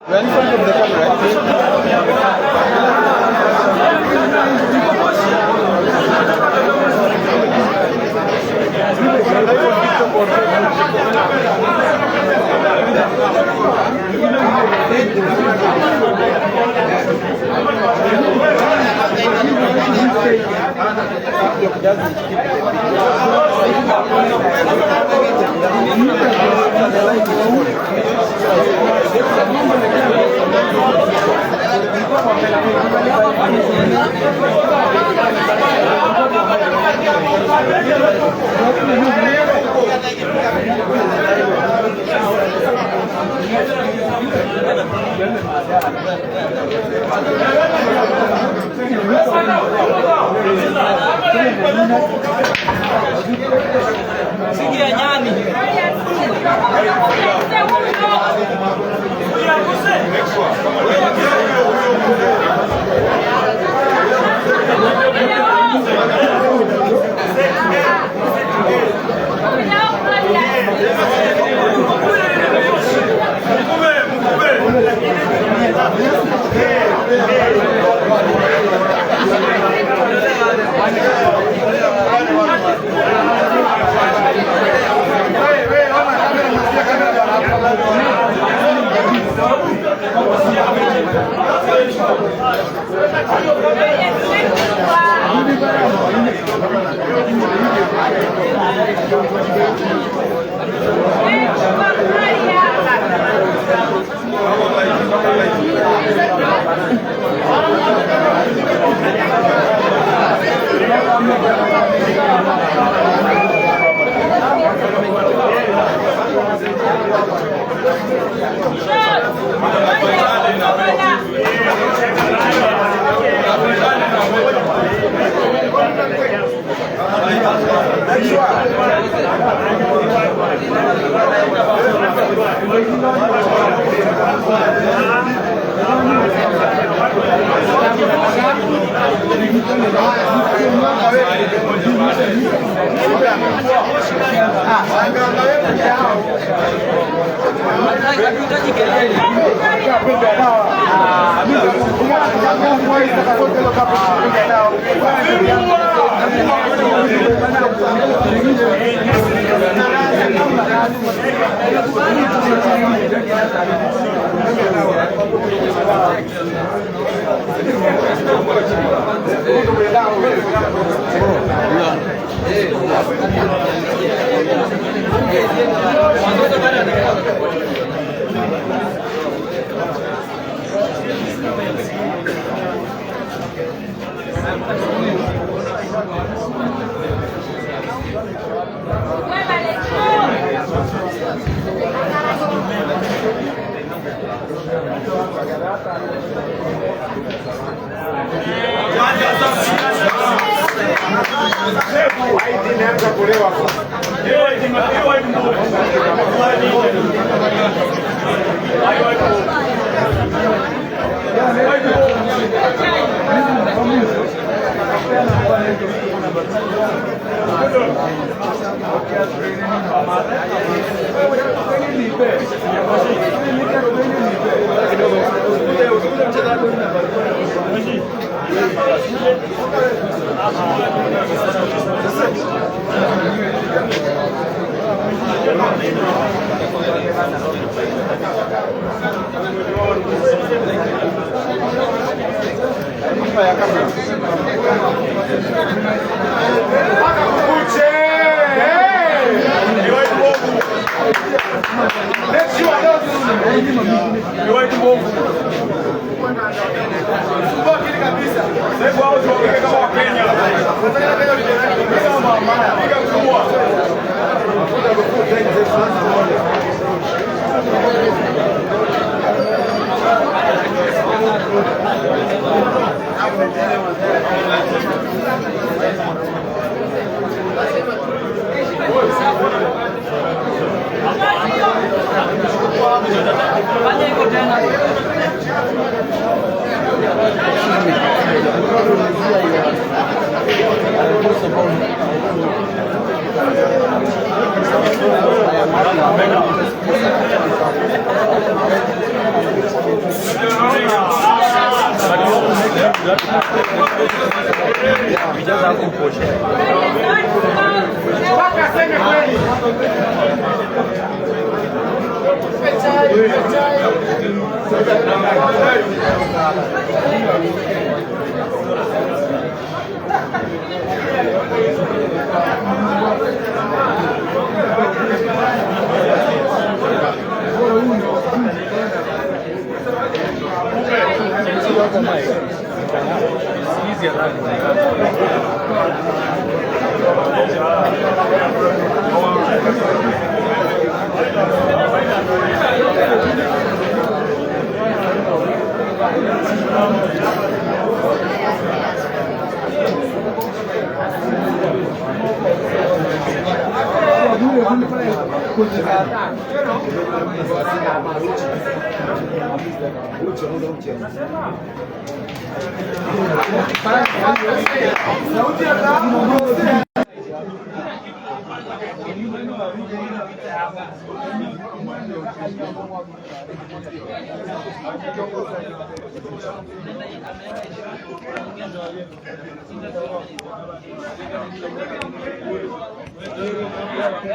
Well, in front of the Sikia nyani.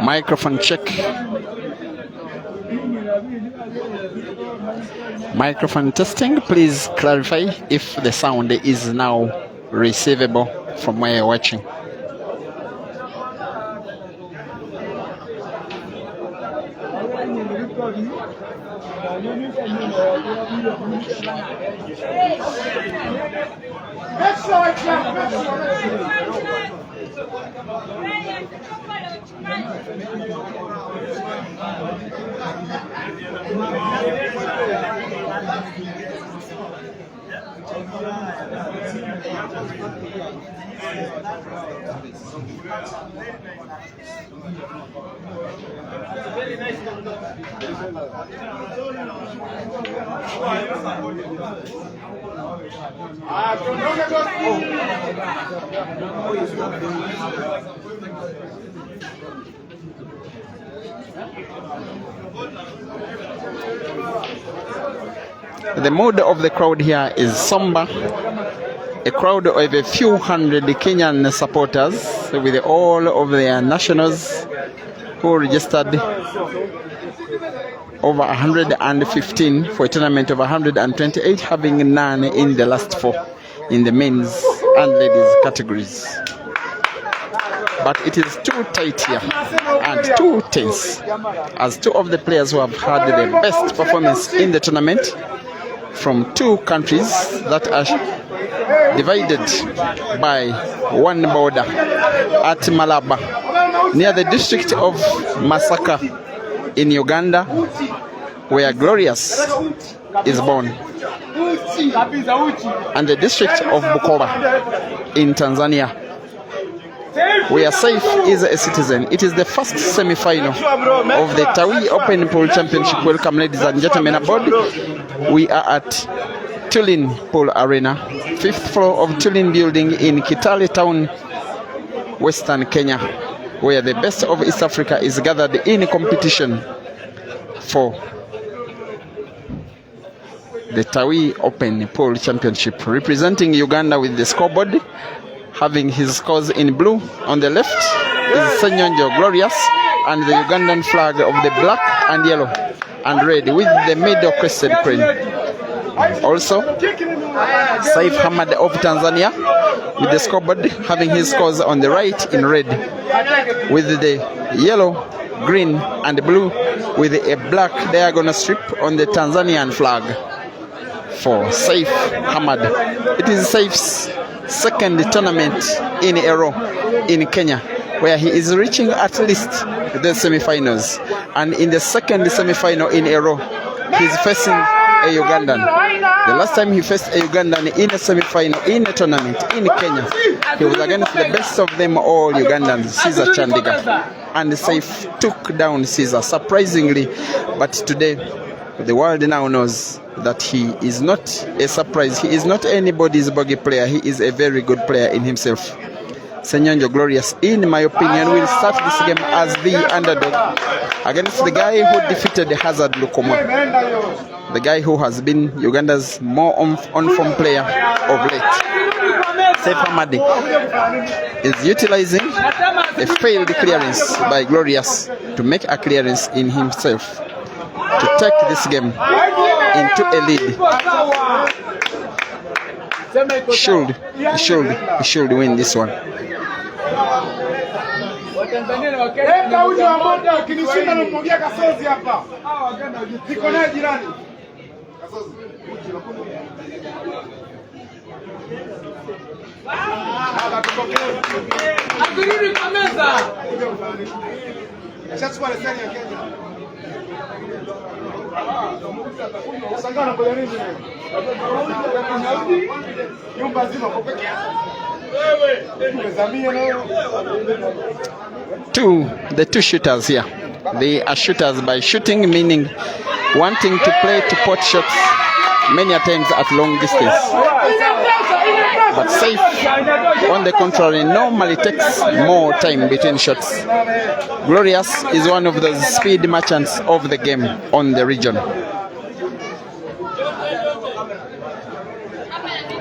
Microphone check. Microphone testing. Please clarify if the sound is now receivable from where you're watching. The mood of the crowd here is somber. A crowd of a few hundred Kenyan supporters with all of their nationals who registered over 115 for a tournament of 128, having none in the last 4 in the men's and ladies categories. But it is too tight here and too tense, as 2 of the players who have had the best performance in the tournament from 2 countries that are divided by 1 border at Malaba, near the district of Masaka in Uganda, where Glorious is born, and the district of Bukoba in Tanzania, where SEIF is a citizen. It is the first semi-final of the TAWI Open Pool Championship. Welcome, ladies and gentlemen, aboard. We are at Tulin Pool Arena, 5th floor of Tulin Building in Kitale Town, Western Kenya, where the best of East Africa is gathered in competition for the TAWI Open Pool Championship. Representing Uganda with the scoreboard, having his scores in blue on the left, is Senyonjo Glorious, and the Ugandan flag of the black and yellow and red with the middle crested crane. Also, SEIF Hamad of Tanzania with the scoreboard, having his scores on the right in red with the yellow, green and blue with a black diagonal strip on the Tanzanian flag for SEIF Hamad. It is SEIF's second tournament in a row in Kenya, where he is reaching at least the semi-finals, and in the second semi-final in a row he's facing a Ugandan. The last time he faced a Ugandan in a semi-final in a tournament in Kenya, he was against the best of them all Ugandans, Caesar Chandiga, and SEIF took down Caesar surprisingly. But today the world now knows that he is not a surprise. He is not anybody's bogey player. He is a very good player in himself. Senyonjo Glorious, in my opinion, will start this game as the underdog against the guy who defeated Hazard Lukoma, the guy who has been Uganda's more on-form player of late. SEIF Hamad is utilizing a failed clearance by Glorious to make a clearance in himself to take this game into a lead. He should win this one. The two shooters here. They are shooters by shooting, meaning wanting to play to pot shots many times at long distance. But SEIF, on the contrary, normally takes more time between shots. Glorious is one of those speed merchants of the game on the region.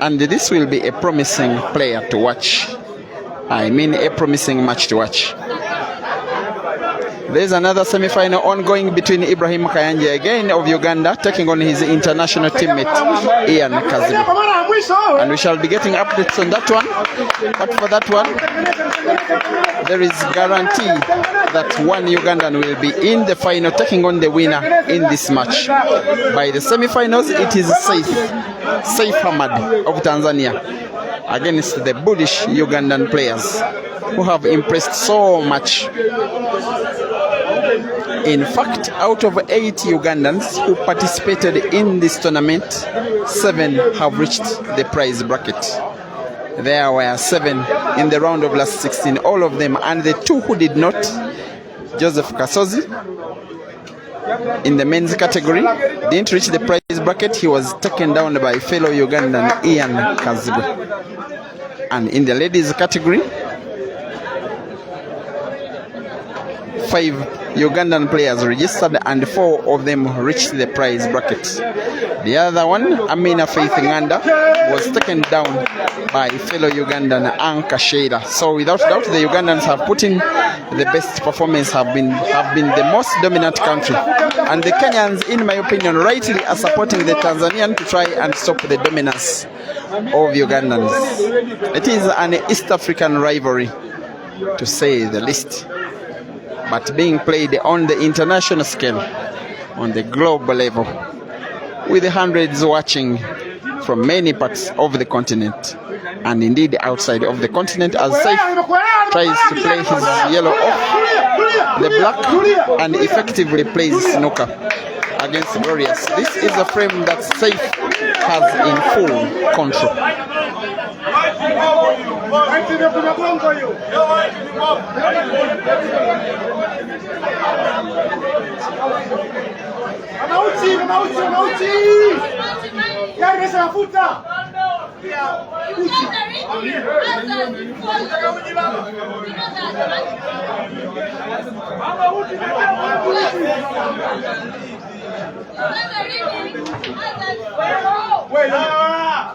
And this will be a promising player to watch. I mean a promising match to watch. There's another semi-final ongoing between Ibrahim Kayanje again of Uganda taking on his international teammate Ian Kazibu. And we shall be getting updates on that one. But for that one, there is guarantee that one Ugandan will be in the final taking on the winner in this match. By the semi-finals, it is SEIF Hamad of Tanzania against the bullish Ugandan players who have impressed so much. In fact, out of 8 Ugandans who participated in this tournament, 7 have reached the prize bracket. There were 7 in the round of last 16, all of them, and the 2 who did not, Joseph Kasozi, in the men's category, didn't reach the prize bracket. He was taken down by fellow Ugandan Ian Kazibu. And in the ladies category, 5 Ugandan players registered and 4 of them reached the prize bracket. The other one, Amina Faith Nganda, was taken down by fellow Ugandan Anka Sheila. So without doubt, the Ugandans have put in the best performance, have been the most dominant country. And the Kenyans, in my opinion, rightly are supporting the Tanzanian to try and stop the dominance of Ugandans. It is an East African rivalry, to say the least, but being played on the international scale, on the global level, with hundreds watching from many parts of the continent, and indeed outside of the continent, as SEIF tries to play his yellow off the black and effectively plays snooker against Glorious. This is a frame that SEIF has in full control.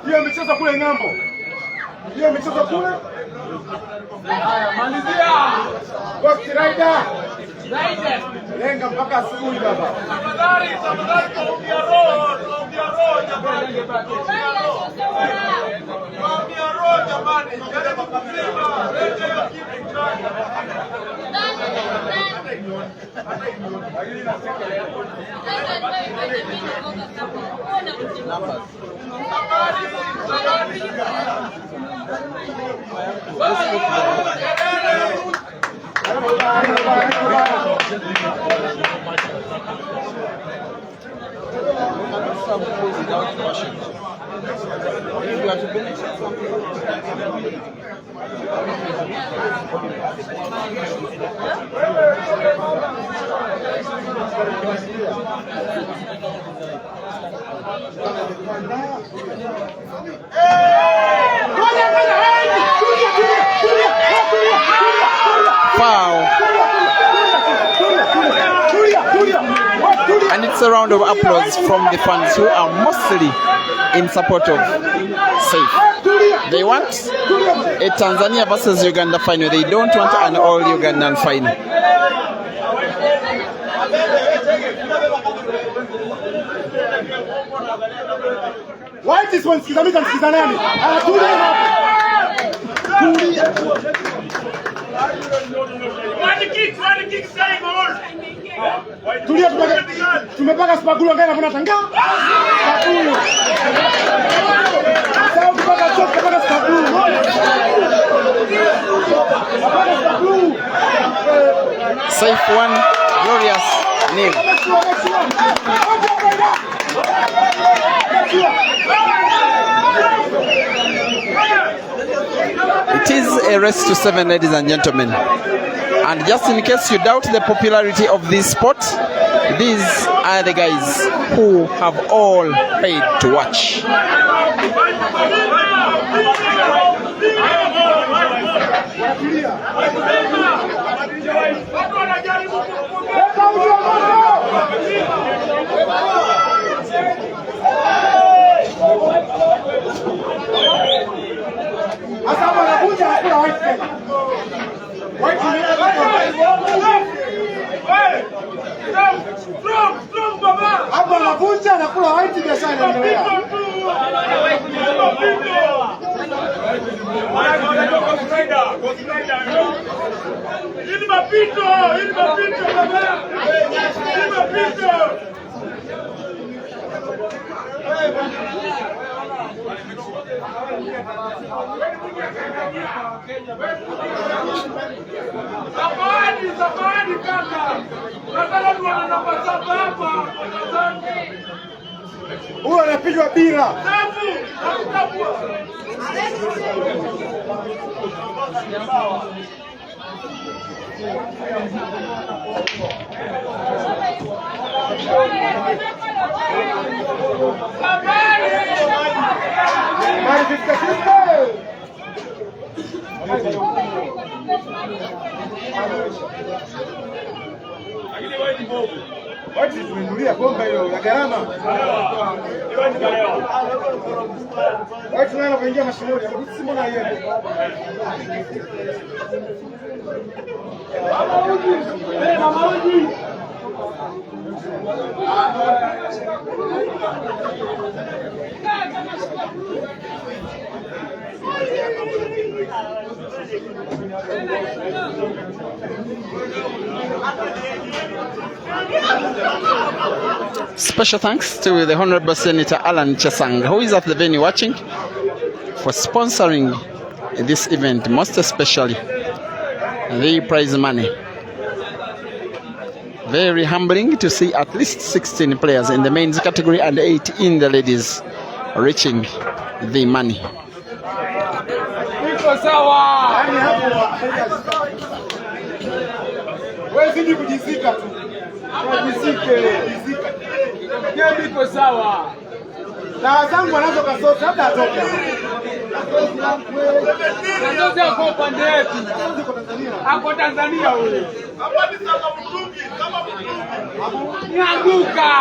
Hiyo michezo kule ng'ambo. Hiyo michezo kule. Haya, malizia. Ghost Rider. Lenga mpaka asubuhi baba. Tafadhali tuambia roho jamani. Tuambia roho jamani. Jaribu kusema rejea kitu chanya. Wow. And it's a round of applause from the fans who are mostly in support of SEIF. They want a Tanzania versus Uganda final. They don't want an all Ugandan final. Why this one sikizamiza msikizanani? Tulia hapa. Tulia. One kick saying all. Tulia tumepaka spagula ngana kuna tanga. Spagula. Sasa mpaka choka mpaka spagula. SEIF 1, Glorious 0. It is a race to 7, ladies and gentlemen. And just in case you doubt the popularity of this sport, these are the guys who have all paid to watch. Hapa anakuja na kula white biashara inaendelea. Hili mapito baba. Hili mapito. Safari kaka. Nataka tuone namba 7 hapa. Huyo anapigwa bila. Watu tumenulia bomba hiyo ya gharama. Watu nao wanaingia mashuleni, si mbona hiyo? Mama uji. Special thanks to the Honorable Senator Alan Chesang, who is at the venue watching, for sponsoring this event, most especially the prize money. Very humbling to see at least 16 players in the men's category and 8 in the ladies reaching the money. Wewe kujizika tu. Kujizike. Ndio iko sawa. Na zangu anazo kasota hata atoka. Ndio hapo upande wetu. Hapo Tanzania wewe. Hapa ni kama mtungi. Anguka.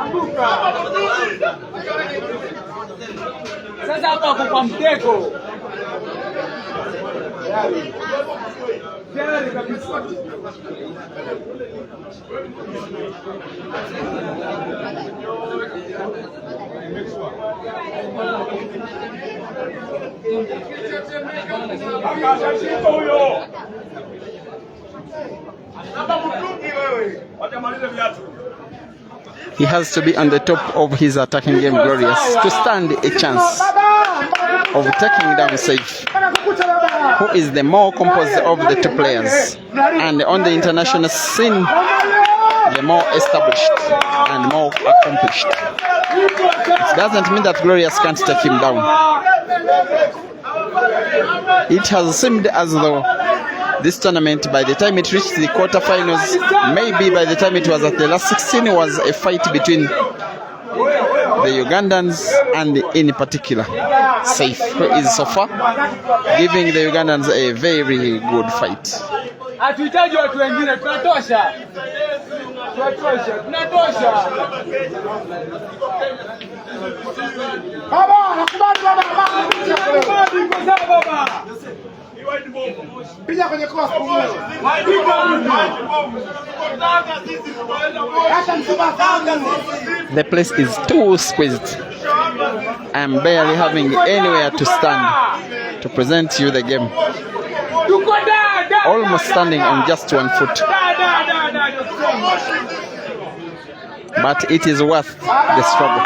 Anguka. Sasa hapa kwa mtego. Tayari kabisa. He has to be on the top of his attacking game, Glorious, to stand a chance of taking down SEIF, who is the more composed of the two players, and on the international scene, the more established and more accomplished. It doesn't mean that Glorious can't take him down. It has seemed as though this tournament, by the time it reached the quarterfinals, maybe by the time it was at the last 16, was a fight between the Ugandans and in particular SEIF, who is so far giving the Ugandans a very good fight. Hatuhitaji watu wengine, tunatosha. Baba, nakubali baba. Piga kwenye cross kumwe. The place is too squeezed. I am barely having anywhere to stand to present you the game. Almost standing on just one foot. But it is worth the struggle.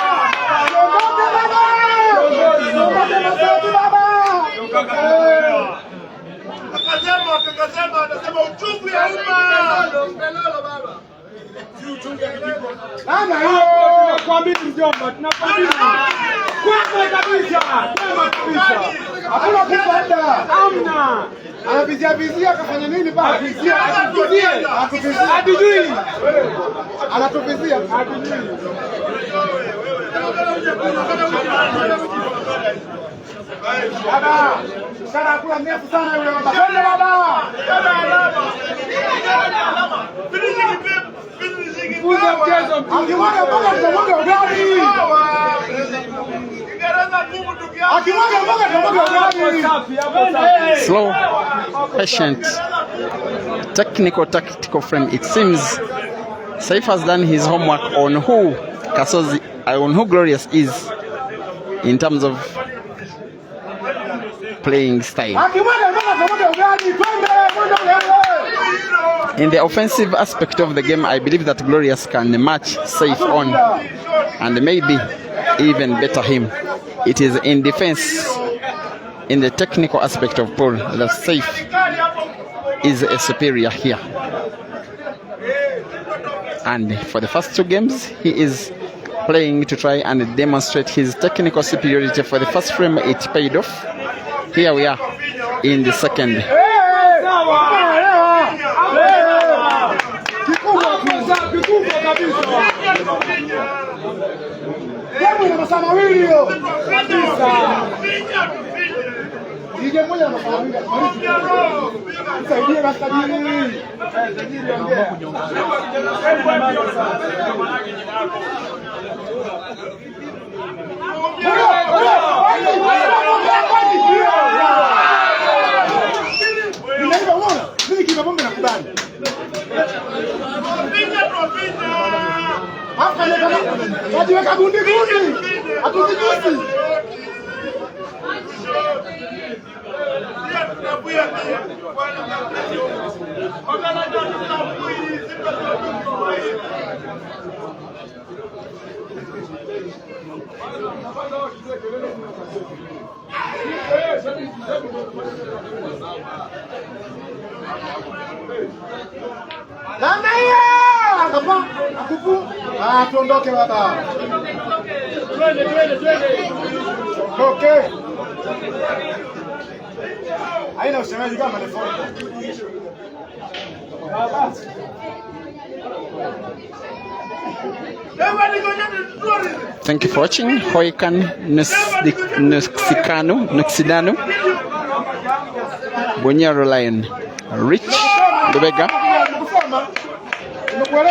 Anavizia kafanya nini baba? Hatujui. Anatuvizia. Baba, sana kula ndefu sana yule baba. Twende baba. Fuza mchezo. Akimwaga mpaka tutamwaga ugali. Akimwaga mpaka tutamwaga ugali. Slow, patient, technical, tactical frame. It seems SEIF has done his homework on who Kasozi, on who Glorious is in terms of playing style. In the offensive aspect of the game, I believe that Glorious can match SEIF on and maybe even better him. It is in defense, in the technical aspect of Paul, that SEIF is a superior here. And for the first two games, he is playing to try and demonstrate his technical superiority. For the first frame, it paid off. Here we are in the second. Tuondoke baba. Okay. Haina usemaji kama telefoni. Thank you for watching. Hoikan Nuksidanu Bunyaro Lion, Rich Lubega,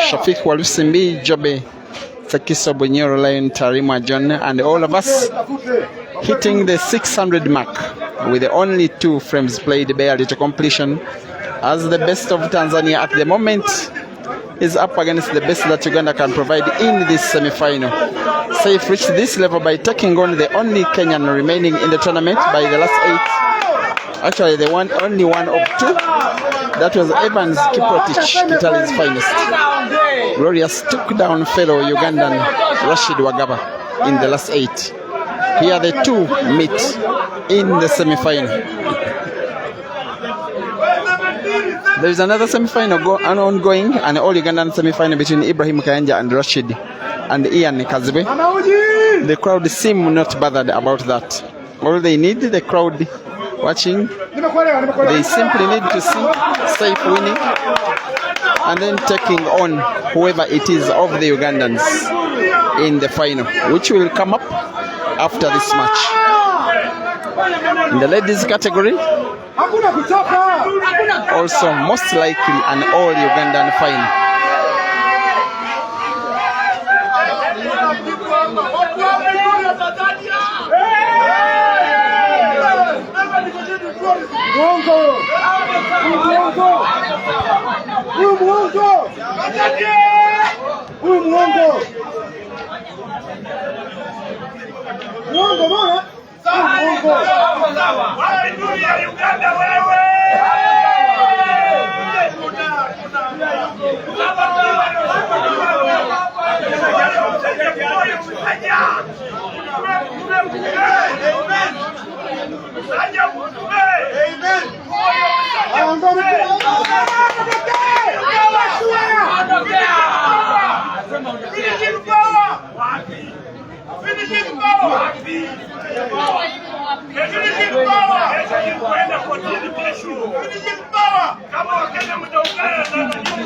Shafiq Walusimbi, Jobe Sakiso, Bunyaro Lion, Tarima John, and all of us hitting the 600 mark with the only 2 frames played barely to completion, as the best of Tanzania at the moment is up against the best that Uganda can provide in this semi-final. SEIF reached this level by taking on the only Kenyan remaining in the tournament by the last 8. Actually, the only one of 2. That was Evans Kiprotich, Italy's finest. Glorious took down fellow Ugandan Rashid Wagaba in the last 8. Here the 2 meet in the semi-final. There is another semi-final ongoing, an all-Ugandan semi-final between Ibrahim Kayanja and Rashid and Ian Kazibe. The crowd seem not bothered about that. All they need, the crowd watching, they simply need to see SEIF winning and then taking on whoever it is of the Ugandans in the final, which will come up after this match. In the ladies category, also most likely an all Ugandan final.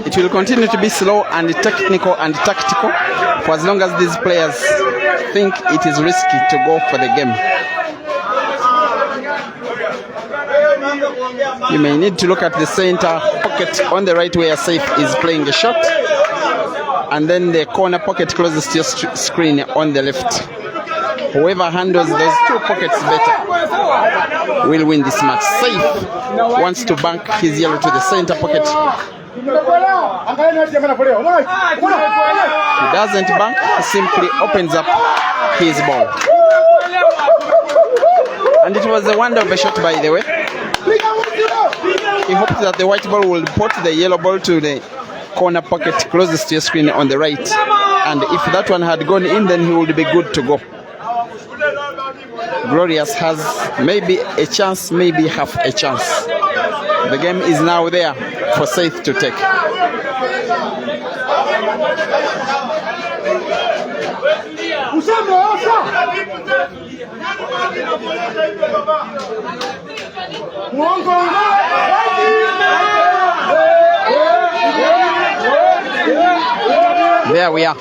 It will continue to be slow and technical and tactical for as long as these players think it is risky to go for the game. You may need to look at the center pocket on the right where SEIF is playing a shot, and then the corner pocket closest to your screen on the left. Whoever handles those two pockets better will win this match. SEIF wants to bank his yellow to the center pocket. He doesn't bank, he simply opens up his ball. And it was a wonder of a shot, by the way. He hoped that the white ball will put the yellow ball to the corner pocket closest to your screen on the right. And if that one had gone in, then he would be good to go. Glorious has maybe a chance, maybe half a chance. The game is now there for SEIF to take. There we are.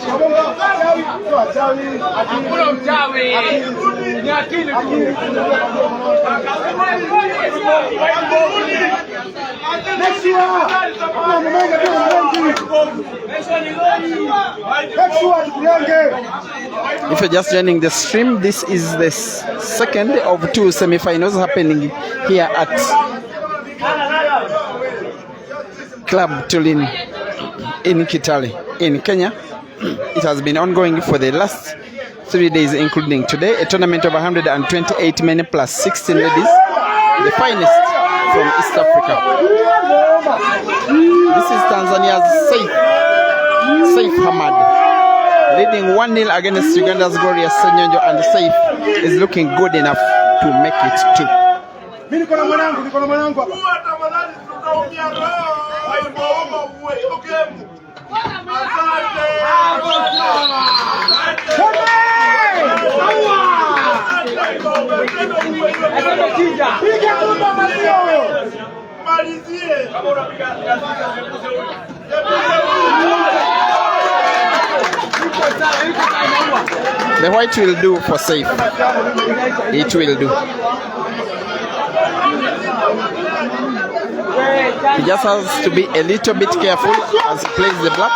If you're just joining the stream, this is the second of two semi-finals happening here at Club Tulin in Kitale, in Kenya. It has been ongoing for the last 3 days, including today, a tournament of 128 men plus 16 ladies, the finest from East Africa. This is Tanzania's SEIF Hamad, leading 1-0 against Uganda's Glorious Senyonjo, and SEIF is looking good enough to make it too. The white will do for SEIF. It will do. He just has to be a little bit careful as he plays the black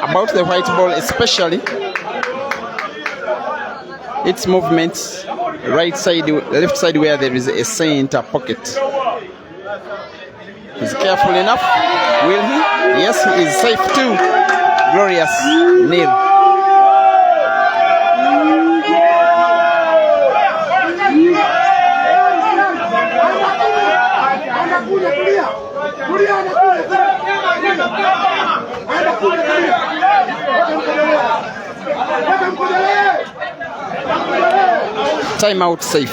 about the white ball, especially its movements right side, left side where there is a center pocket. He's careful enough. Will he? Yes, he is. SEIF too. Glorious 0. Time out, SEIF.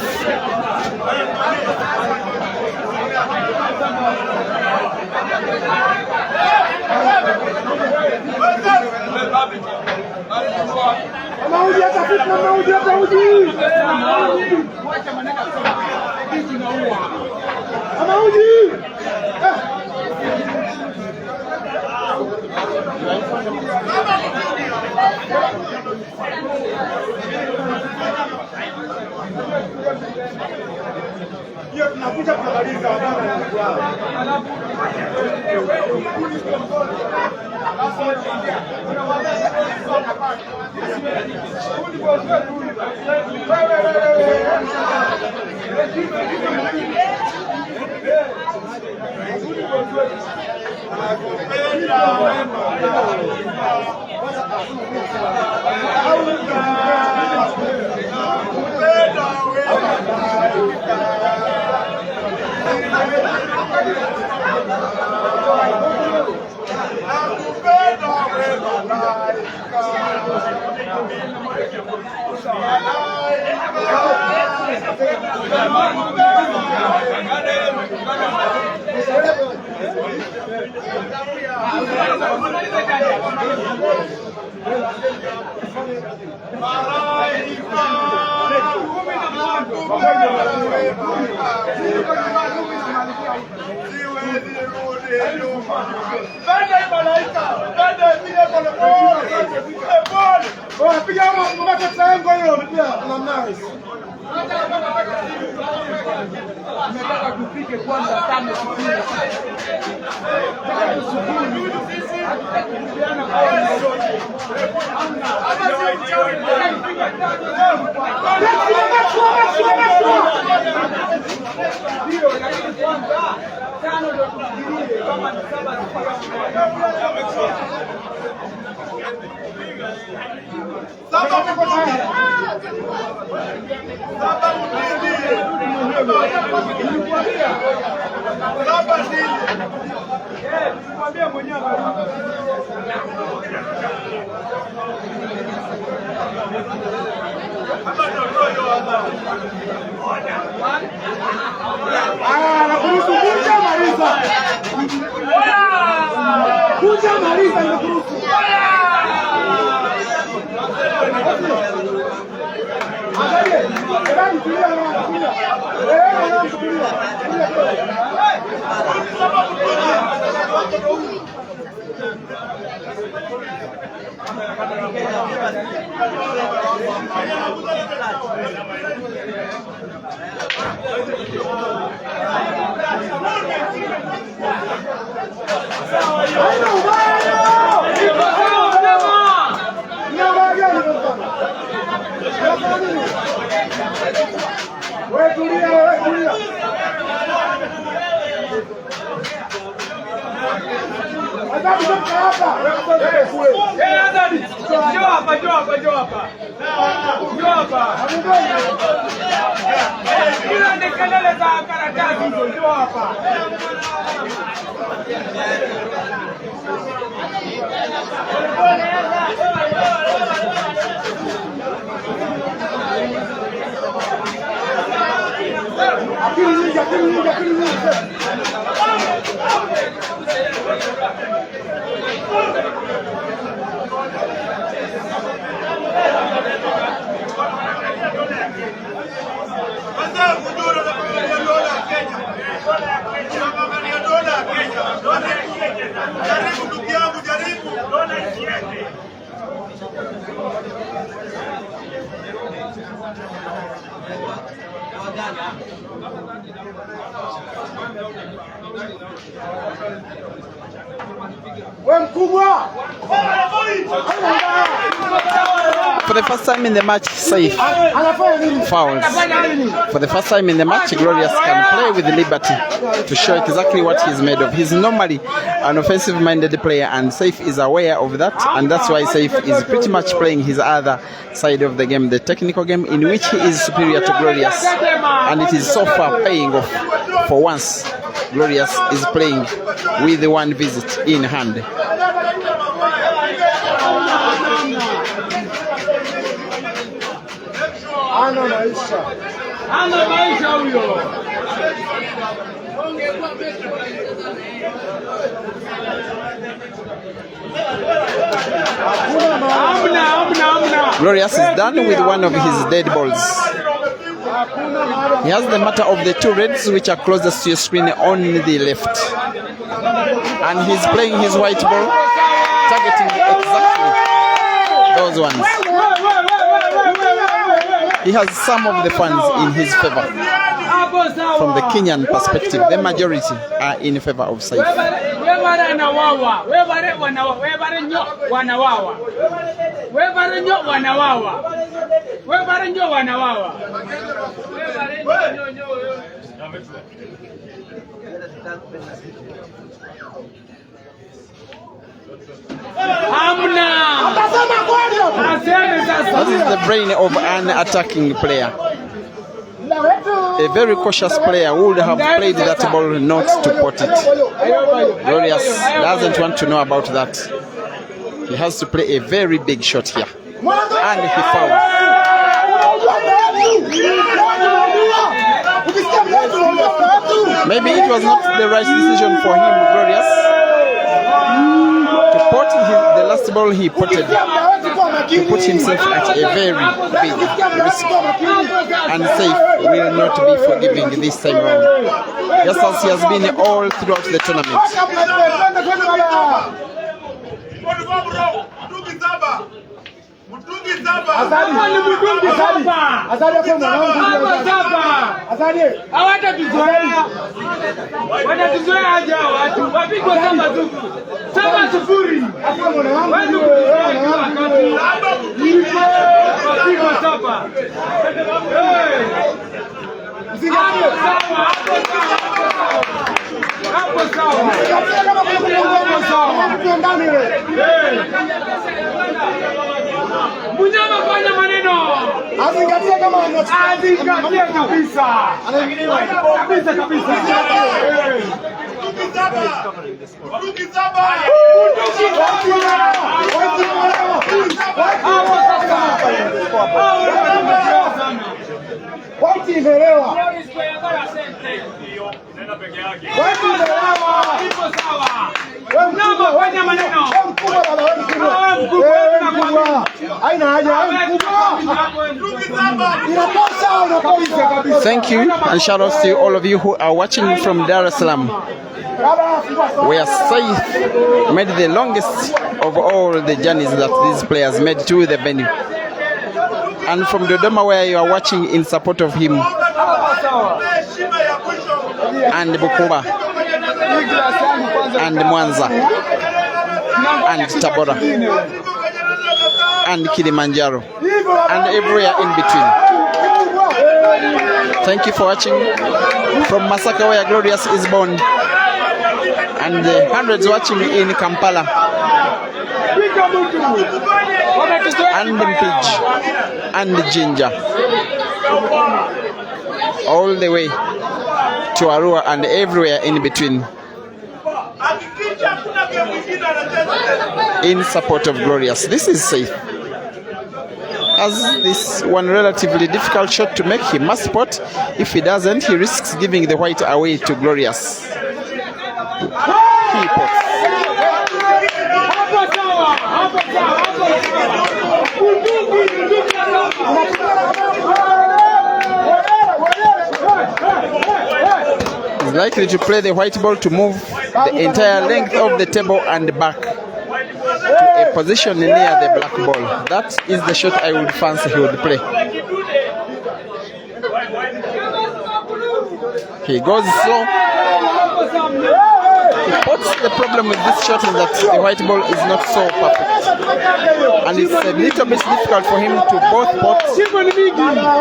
For the first time in the match, SEIF fouls. For the first time in the match, Glorious can play with liberty to show exactly what he's made of. He's normally an offensive-minded player, and SEIF is aware of that, and that's why SEIF is pretty much playing his other side of the game, the technical game, in which he is superior to Glorious, and it is so far paying off. For once, Glorious is playing with one visit in hand. Glorious is done with one of his dead balls. He has the matter of the two reds which are closest to your screen on the left. And he's playing his white ball, targeting exactly those ones. He has some of the fans in his favor. From the Kenyan perspective, the majority are in favor of SEIF. That is the brain of an attacking player. A very cautious player would have played that ball not to pot it. Glorious doesn't want to know about that. He has to play a very big shot here. And he fouls. Maybe it was not the right decision for him, Glorious, to put the last ball he potted, to put himself at a very big risk. And SEIF will not be forgiving this time round, just as he has been all throughout the tournament. Munyama fanya maneno. Azingatie kama azingatie kabisa. Kabisa kabisa. Thank you and shout out to all of you who are watching from Dar es Salaam, where SEIF made the longest of all the journeys that these players made to the venue, and from Dodoma, where you are watching in support of him, and Bukoba, and Mwanza, and Tabora, and Kilimanjaro, and everywhere in between. Thank you for watching from Masaka, where Glorious is born, and the hundreds watching in Kampala, and Mpiji, and Jinja, all the way to Arua and everywhere in between, in support of Glorious. This is SEIF. As this one relatively difficult shot to make, he must pot. If he doesn't, he risks giving the white away to Glorious. He pots. He's likely to play the white ball to move the entire length of the table and back to a position near the black ball. That is the shot I would fancy he would play. He goes slow. What's the problem with this shot is that the white ball is not so perfect, and it's a little bit difficult for him to both pot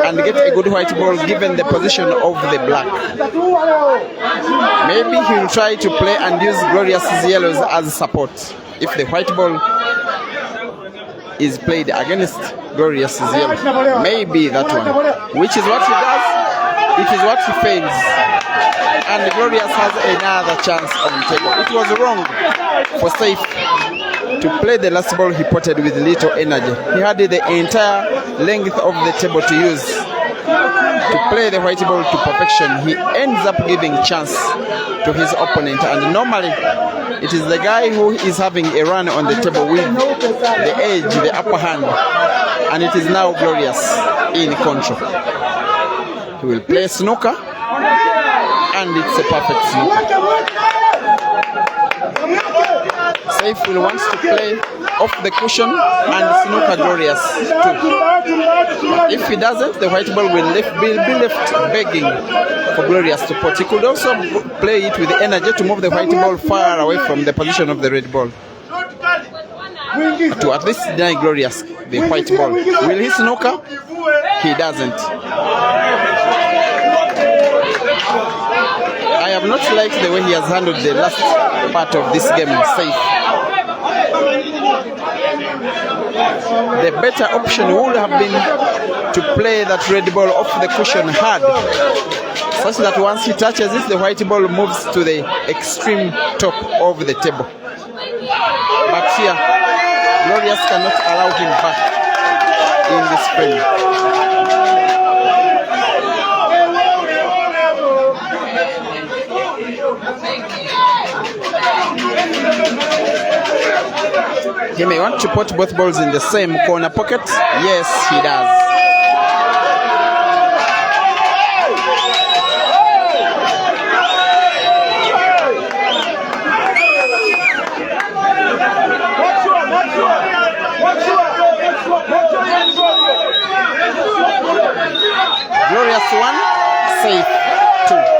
and get a good white ball given the position of the black. Maybe he will try to play and use Glorious's yellows as support if the white ball is played against Glorious's yellow. Maybe that one, which is what he does. It is what he fails, and Glorious has another chance on the table. It was wrong for SEIF to play the last ball he potted with little energy. He had the entire length of the table to use to play the white ball to perfection. He ends up giving chance to his opponent, and normally it is the guy who is having a run on the table with the edge, the upper hand, and it is now Glorious in control. He will play snooker, and it's a perfect snooker. SEIF will want to play off the cushion and snooker Glorious too. But if he doesn't, the white ball will be left begging for Glorious to pot. He could also play it with the energy to move the white ball far away from the position of the red ball, to at least deny Glorious the white ball. Will he snooker? He doesn't. I have not liked the way he has handled the last part of this game, SEIF. The better option would have been to play that red ball off the cushion hard, such that once he touches it, the white ball moves to the extreme top of the table. But here, Glorious cannot allow him back in this frame. He may want to put both balls in the same corner pocket. Yes, he does. Glorious 1, SEIF 2.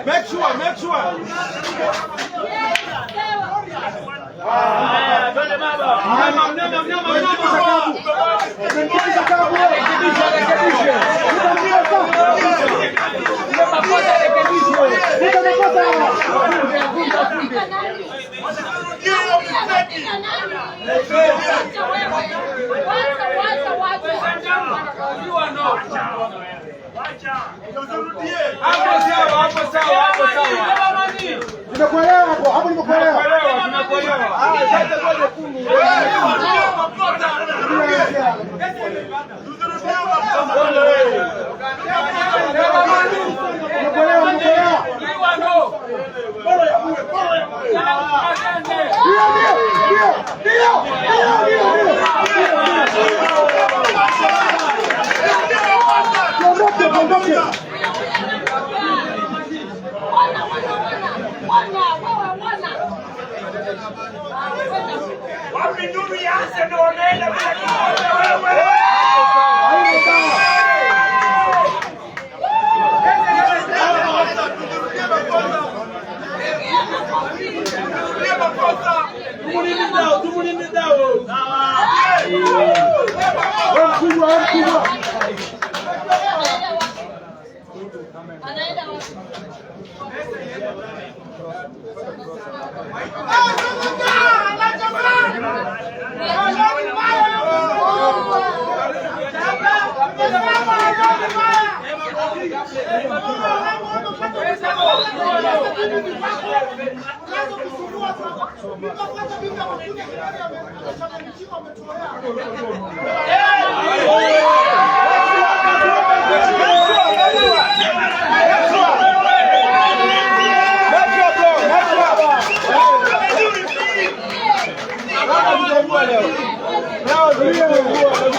Make sure. Nimekuelewa hapo nimekuelewa.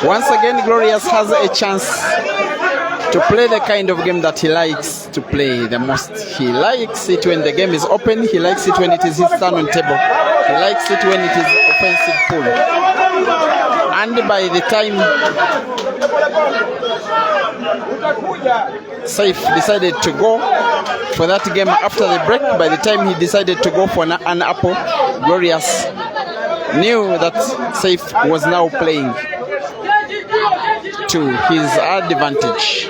Once again, Glorious has a chance to play the kind of game that he likes to play the most. He likes it when the game is open. He likes it when it is his turn on table. He likes it when it is offensive pull. And by the time SEIF decided to go for that game after the break, by the time he decided to go for an apple, Glorious knew that SEIF was now playing to his advantage.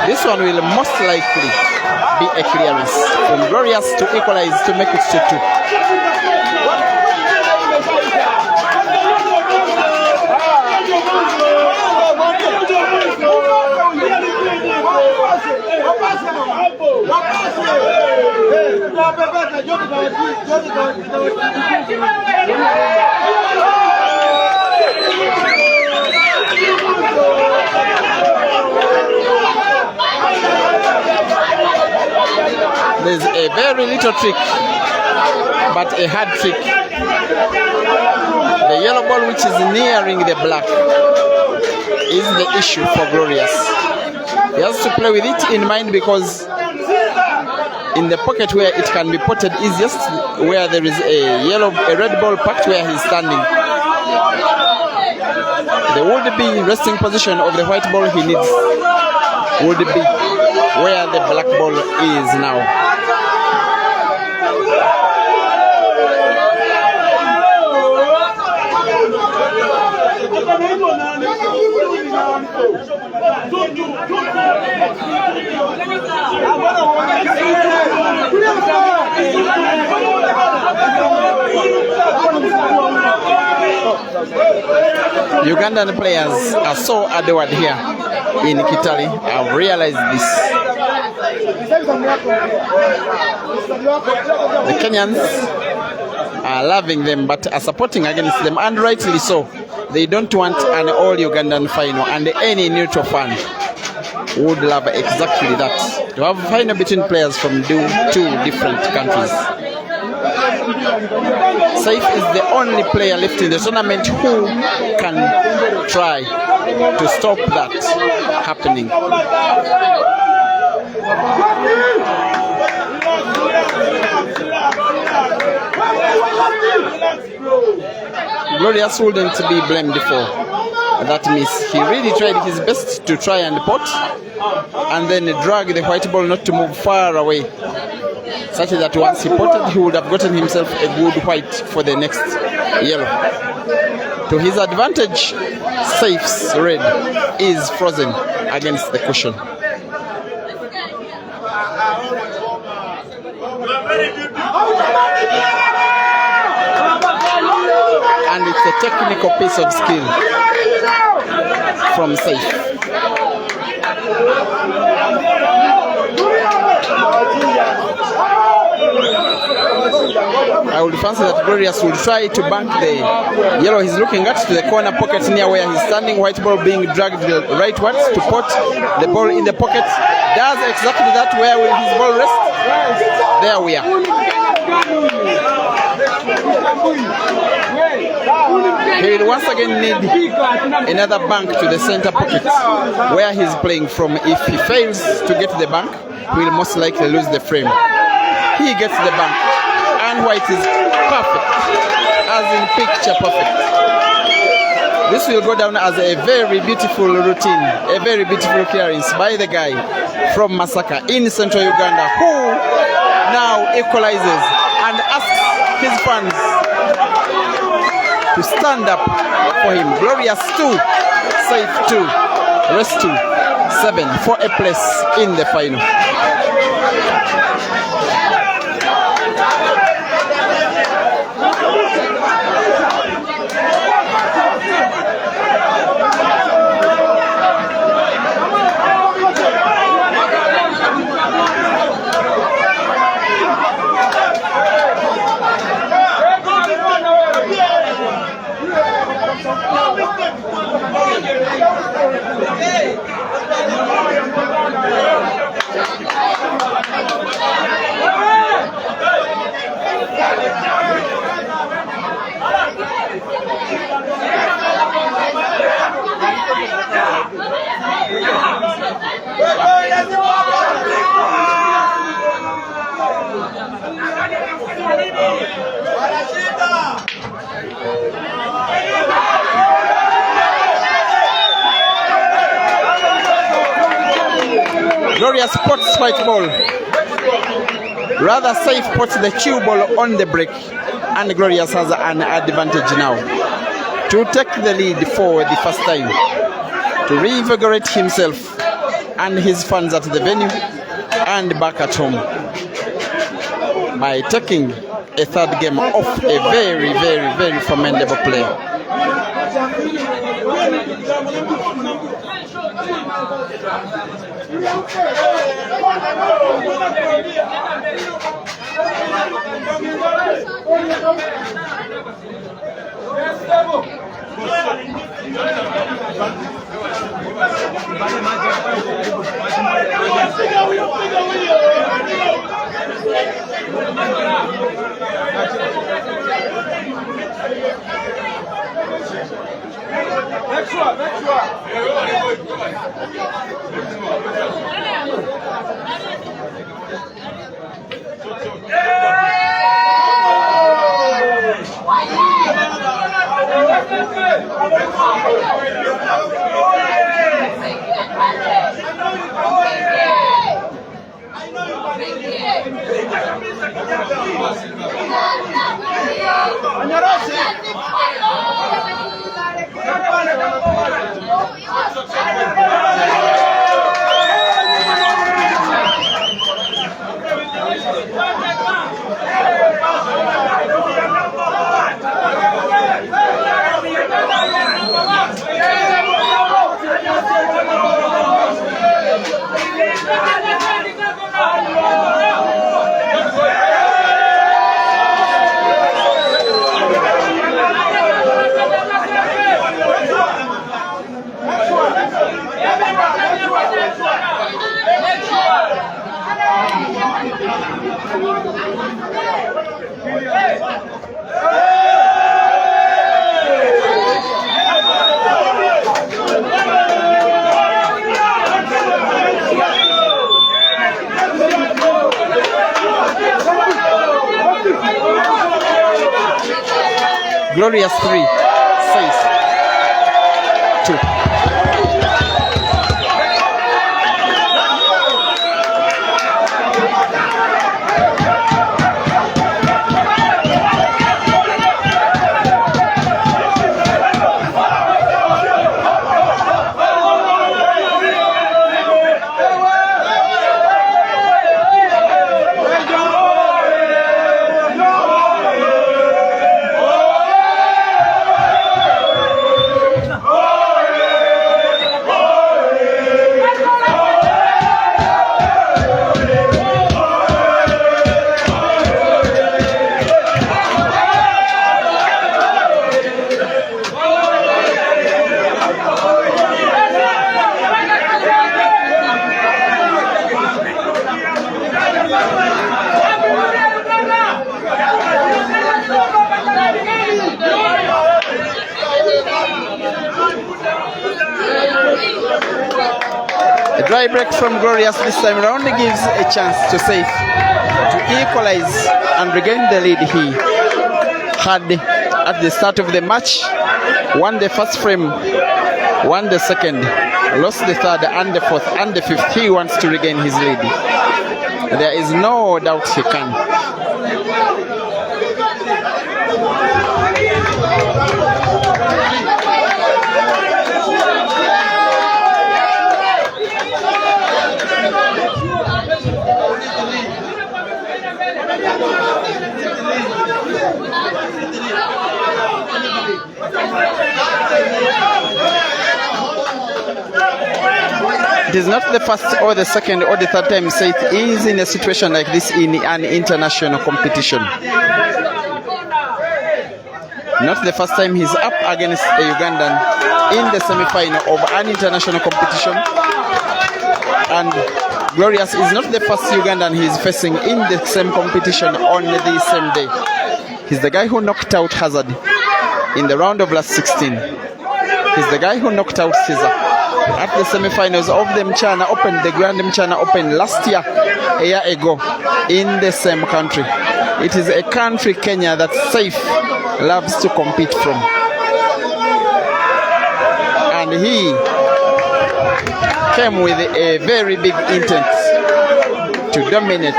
This one will most likely be a clearance from Glorious to equalize to make it 2-2. There's a very little trick, but a hard trick. The yellow ball, which is nearing the black, is the issue for Glorious. He has to play with it in mind because in the pocket where it can be potted easiest, where there is a red ball packed where he's standing, the would-be resting position of the white ball he needs would be where the black ball is now. Ugandan players are so adored here in Kitale. I've realized this. The Kenyans are loving them but are supporting against them, and rightly so. They don't want an all Ugandan final, and any neutral fan would love exactly that, to have a final between players from two different countries. SEIF is the only player left in the tournament who can try to stop that happening. Glorious wouldn't be blamed for that miss. He really tried his best to try and pot and then drag the white ball not to move far away, such that once he potted he would have gotten himself a good white for the next yellow. To his advantage, SEIF's red is frozen against the cushion. And it's a technical piece of skill from SEIF. I would fancy that Glorious will try to bank the yellow he's looking at to the corner pocket near where he's standing. White ball being dragged rightwards to pot the ball in the pocket. Does exactly that. Where will his ball rest? There we are. He will once again need another bank to the center pocket where he's playing from. If he fails to get the bank, he will most likely lose the frame. He gets the bank, and white is perfect, as in picture perfect. This will go down as a very beautiful routine, a very beautiful clearance by the guy from Masaka in central Uganda, who now equalizes and asks his fans to stand up for him. Glorious 2, SEIF 2, rest 2, 7 for a place in the final. Glorious pots white ball. Rather SEIF pots the cue ball on the break, and Glorious has an advantage now to take the lead for the first time, to reinvigorate himself and his fans at the venue and back at home by taking a third game off a very, very, very formidable player. Next one. Glorious 3, SEIF 2. A dry break from Glorious this time around gives a chance to SEIF to equalize and regain the lead he had at the start of the match. Won the first frame, won the second, lost the third and the fourth and the fifth. He wants to regain his lead. There is no doubt he can. It is not the first or the second or the third time SEIF is in a situation like this in an international competition. Not the first time he's up against a Ugandan in the semi-final of an international competition. And Glorious is not the first Ugandan he's facing in the same competition on the same day. He's the guy who knocked out Hazard in the round of last 16. He's the guy who knocked out Caesar at the semi-finals of the Mchana Open, the Grand Mchana Open last year, a year ago, in the same country. It is a country, Kenya, that SEIF loves to compete from. And he came with a very big intent to dominate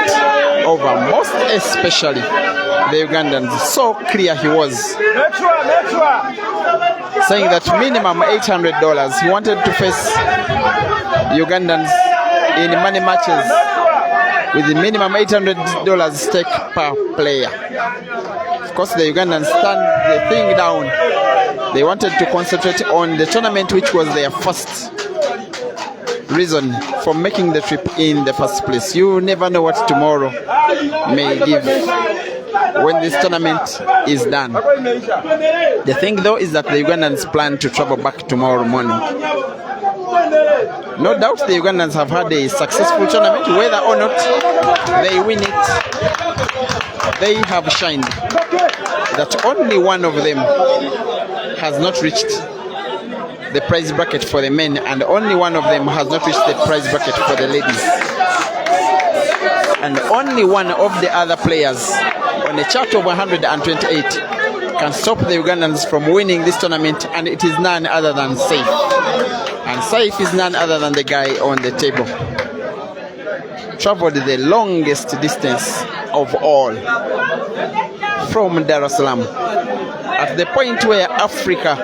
over most especially the Ugandans. So clear he was, saying that minimum $800. He wanted to face Ugandans in money matches with the minimum $800 stake per player. Of course, the Ugandans turned the thing down. They wanted to concentrate on the tournament, which was their first reason for making the trip in the first place. You never know what tomorrow may give when this tournament is done. The thing though is that the Ugandans plan to travel back tomorrow morning. No doubt the Ugandans have had a successful tournament, whether or not they win it. They have shined. That only one of them has not reached the prize bracket for the men, and only one of them has not reached the prize bracket for the ladies. And only one of the other players on a chart of 128 can stop the Ugandans from winning this tournament, and it is none other than SEIF. And SEIF is none other than the guy on the table. Traveled the longest distance of all from Dar es Salaam, at the point where Africa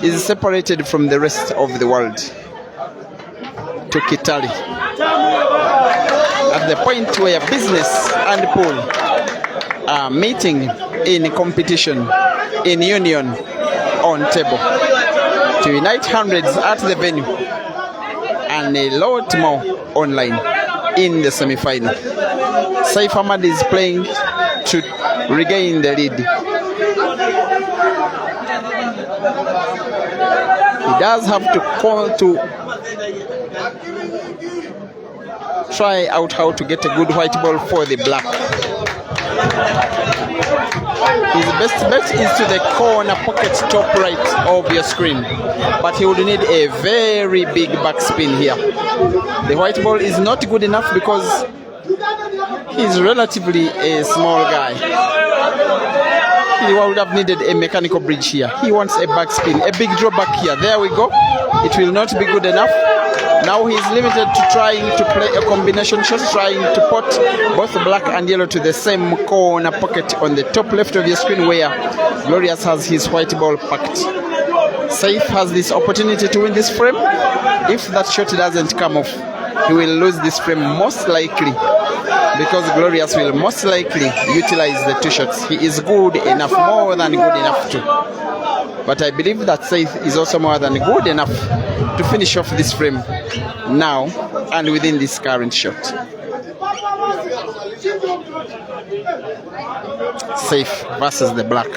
is separated from the rest of the world, to Kitali, at the point where business and pool are meeting in competition, in union, on table, to unite hundreds at the venue and a lot more online in the semi-final. SEIF Ahmad is playing to regain the lead. He does have to try out how to get a good white ball for the black. His best bet is to the corner pocket top right of your screen, but he would need a very big backspin here. The white ball is not good enough because he's relatively a small guy. He would have needed a mechanical bridge here. He wants a backspin, a big drawback here. There we go. It will not be good enough. Now he's limited to trying to play a combination shot, trying to put both black and yellow to the same corner pocket on the top left of your screen where Glorious has his white ball packed. SEIF has this opportunity to win this frame. If that shot doesn't come off, he will lose this frame most likely, because Glorious will most likely utilize the two shots. He is good enough, more than good enough to. But I believe that SEIF is also more than good enough to finish off this frame now and within this current shot. SEIF versus the black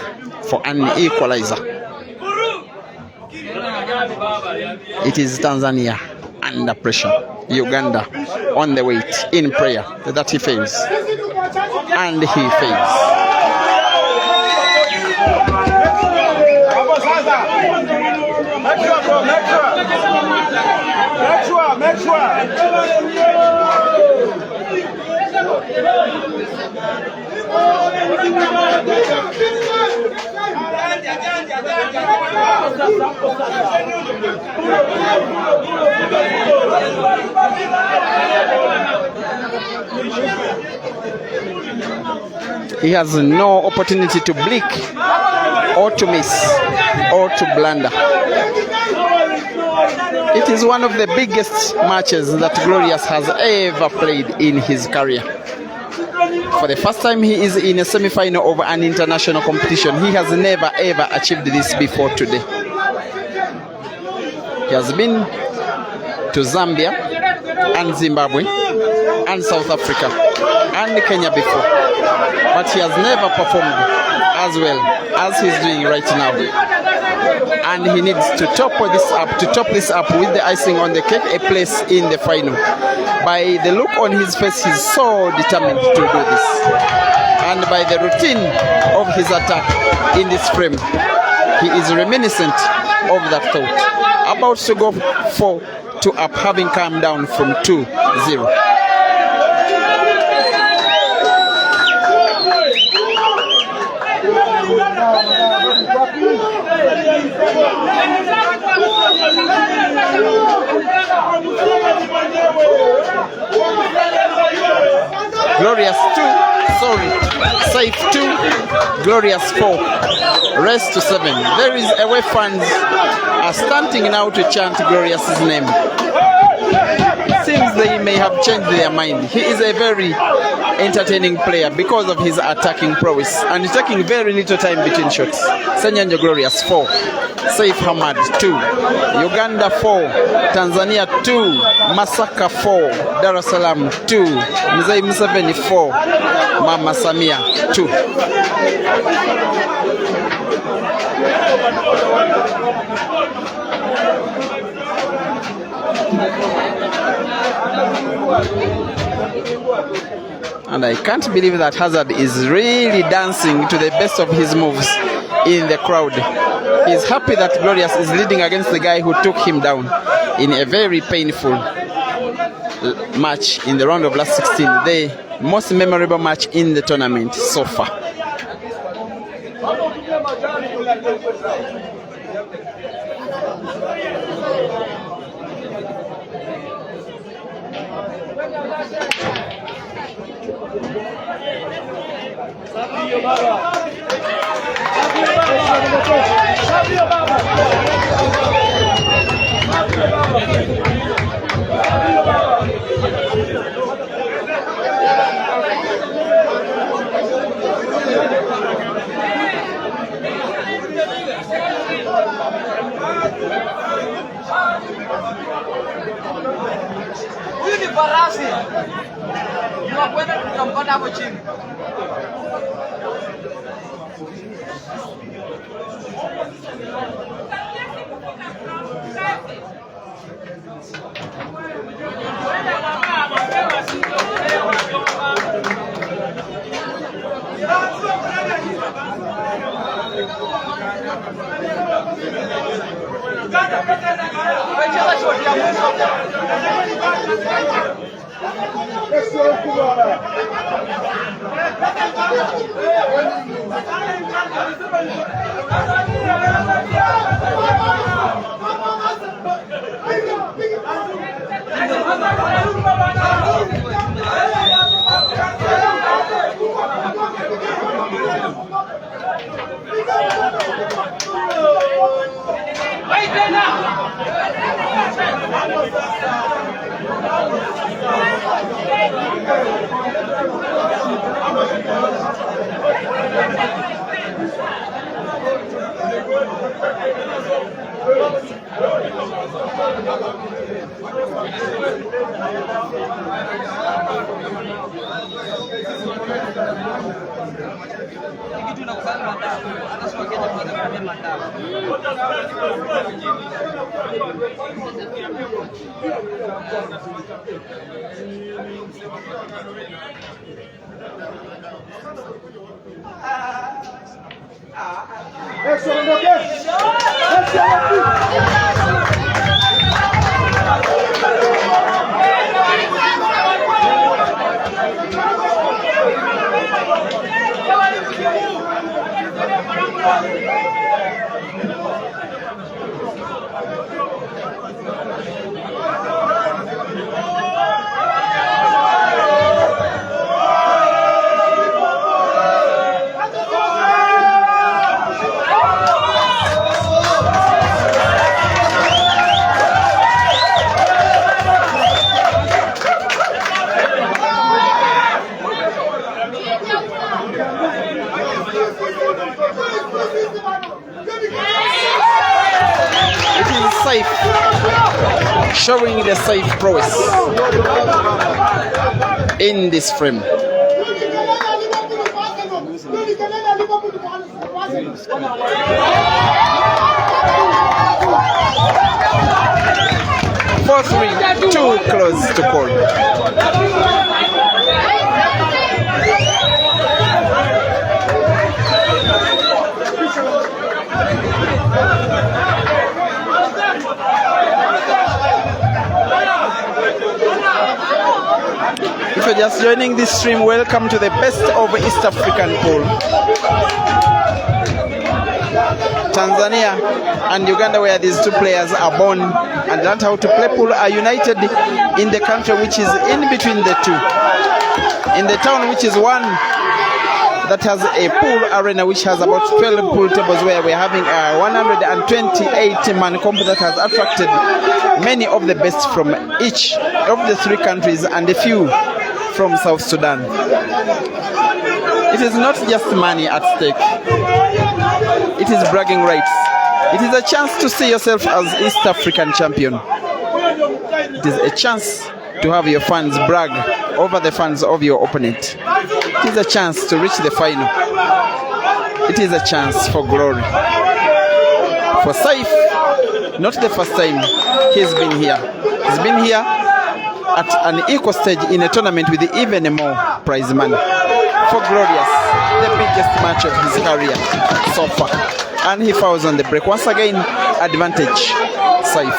for an equalizer. It is Tanzania under pressure. Uganda on the weight, in prayer that he fails. And he fails. Make sure. He has no opportunity to blink or to miss or to blunder. It is one of the biggest matches that Glorious has ever played in his career. For the first time he is in a semi-final of an international competition. He has never ever achieved this before today. He has been to Zambia and Zimbabwe and South Africa and Kenya before, but he has never performed as well as he's doing right now. And he needs to top this up with the icing on the cake, a place in the final. By the look on his face, he's so determined to do this. And by the routine of his attack in this frame, he is reminiscent of that thought. About to go 4-2 up, having come down from 2-0. Glorious 2, SEIF 2, Glorious 4, rest to 7. There is away fans are starting now to chant Glorious's name. It seems they may have changed their mind. He is a very entertaining player because of his attacking prowess and taking very little time between shots. Senyanjo Glorious 4, SEIF Ahmad 2, Uganda 4, Tanzania 2, Masaka 4, Dar es Salaam 2, Mzee Museveni 4, Mama Samia 2. And I can't believe that Hazard is really dancing to the best of his moves in the crowd. He's happy that Glorious is leading against the guy who took him down in a very painful match in the round of last 16, the most memorable match in the tournament so far. Huyu ni farasi. Unakwenda kukampana hapo chini. SEIF showing the SEIF prowess in this frame. Four, 3, too close to call. If you're just joining this stream, welcome to the best of East African pool. Tanzania and Uganda, where these two players are born and learned how to play pool, are united in the country which is in between the two. In the town which is one that has a pool arena which has about 12 pool tables, where we're having a 128-man comp that has attracted many of the best from each of the three countries and a few from South Sudan. It is not just money at stake. It is bragging rights. It is a chance to see yourself as East African champion. It is a chance to have your fans brag over the fans of your opponent. It is a chance to reach the final. It is a chance for glory. For SEIF, not the first time he's been here. He's been here at an equal stage in a tournament with even more prize money. For Glorious, the biggest match of his career so far. And he fouls on the break. Once again, advantage, SEIF.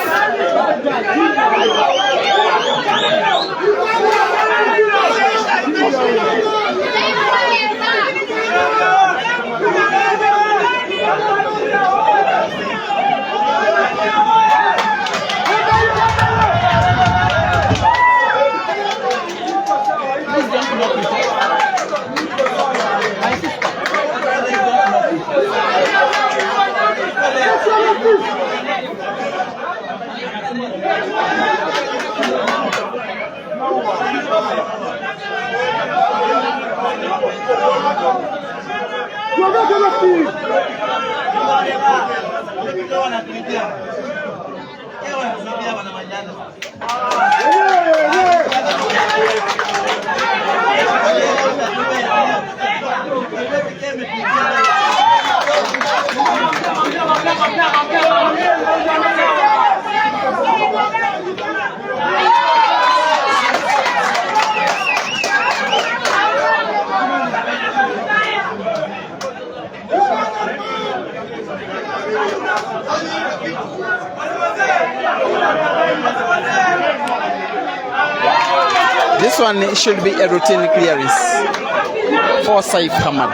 This one should be a routine clearance for SEIF Hamad.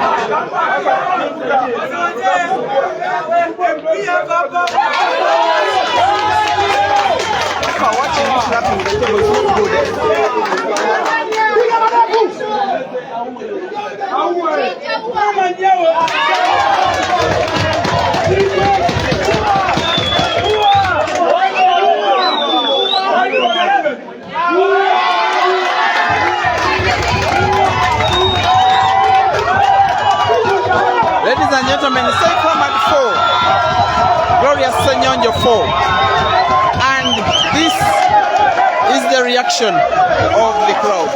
Ladies and gentlemen, SEIF Hamad 4, Glorious Senyonjo 4, and this is the reaction of the crowd.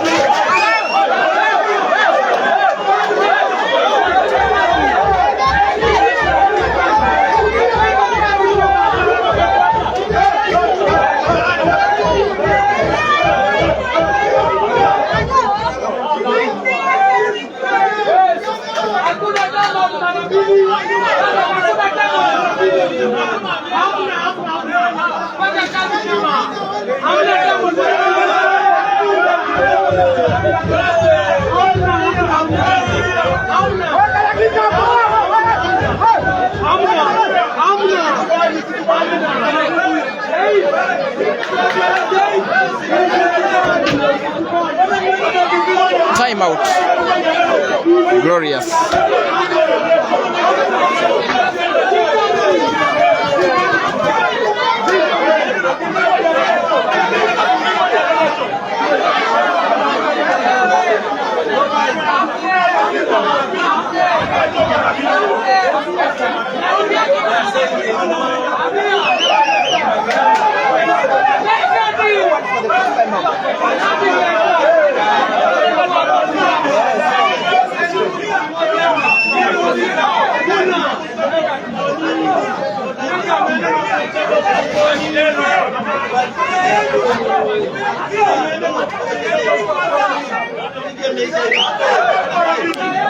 Time out. Glorious.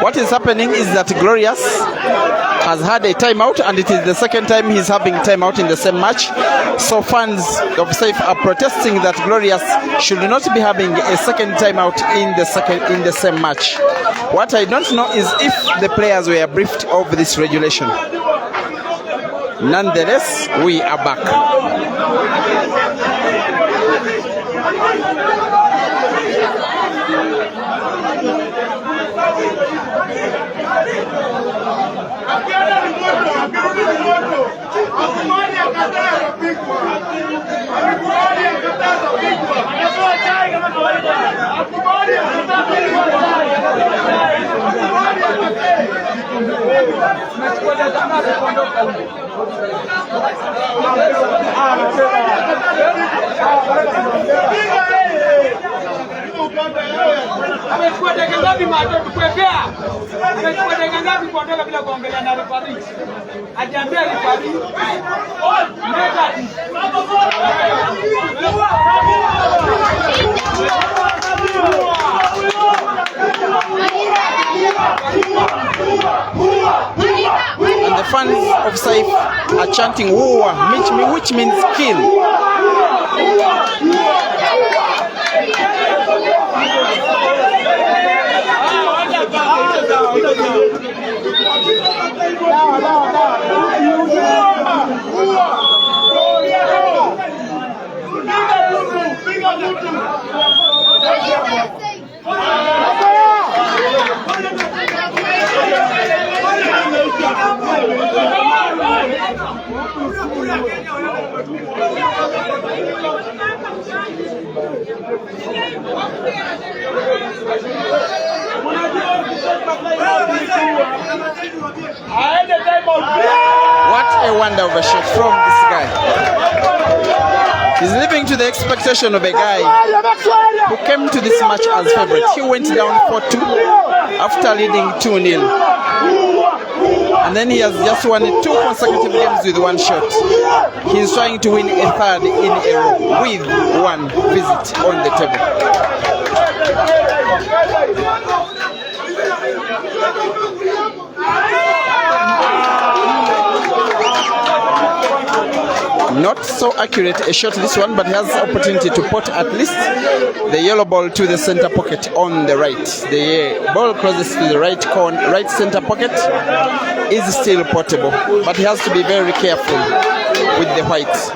What is happening is that Glorious has had a timeout, and it is the second time he's having timeout in the same match. So fans of SEIF are protesting that Glorious should not be having a second timeout in the same match. What I don't know is if the players were briefed of this regulation. Nonetheless, we are back. And the fans of SEIF are chanting "Wua," which means kill. a wonder of a shot from this guy. He's living to the expectation of a guy who came to this match as favorite. He went down 4-2 after leading 2-0. And then he has just won 2 consecutive games with 1 shot. He's trying to win a third in a row with 1 visit on the table. Not so accurate a shot this one, but he has the opportunity to put at least the yellow ball to the center pocket on the right. The ball crosses to the right center pocket, is still portable, but he has to be very careful with the whites.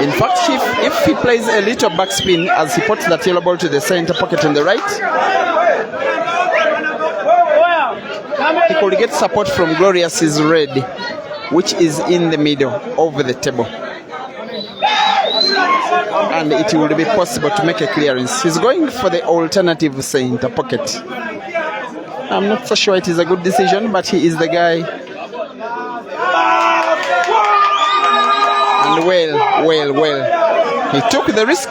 In fact, if he plays a little backspin as he puts that yellow ball to the center pocket on the right, he could get support from Glorious's red, which is in the middle of the table. And it will be possible to make a clearance. He's going for the alternative center pocket. I'm not so sure it is a good decision, but he is the guy. And well, he took the risk,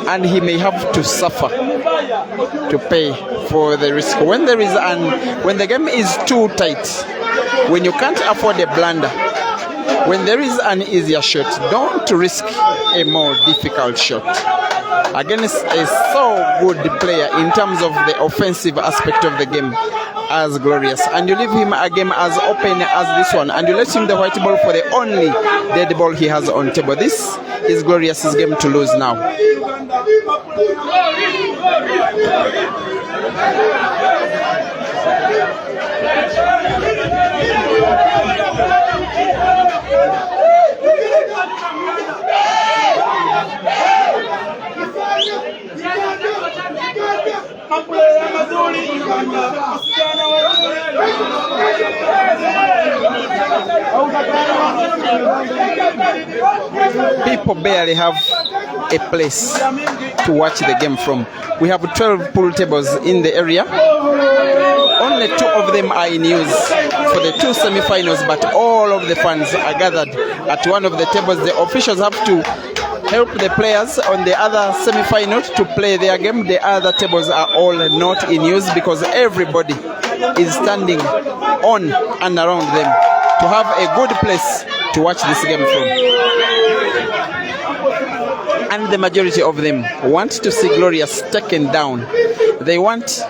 and he may have to suffer to pay for the risk. When the game is too tight, when you can't afford a blunder, when there is an easier shot, don't risk a more difficult shot against a so good player in terms of the offensive aspect of the game as Glorious, and you leave him a game as open as this one, and you let him the white ball for the only dead ball he has on table. This is Glorious's game to lose now. People barely have a place to watch the game from. We have 12 pool tables in the area. Only 2 of them are in use for the 2 semi-finals, but all of the fans are gathered at one of the tables. The officials have to help the players on the other semi-final to play their game. The other tables are all not in use because everybody is standing on and around them to have a good place to watch this game from. And the majority of them want to see Glorious taken down. They want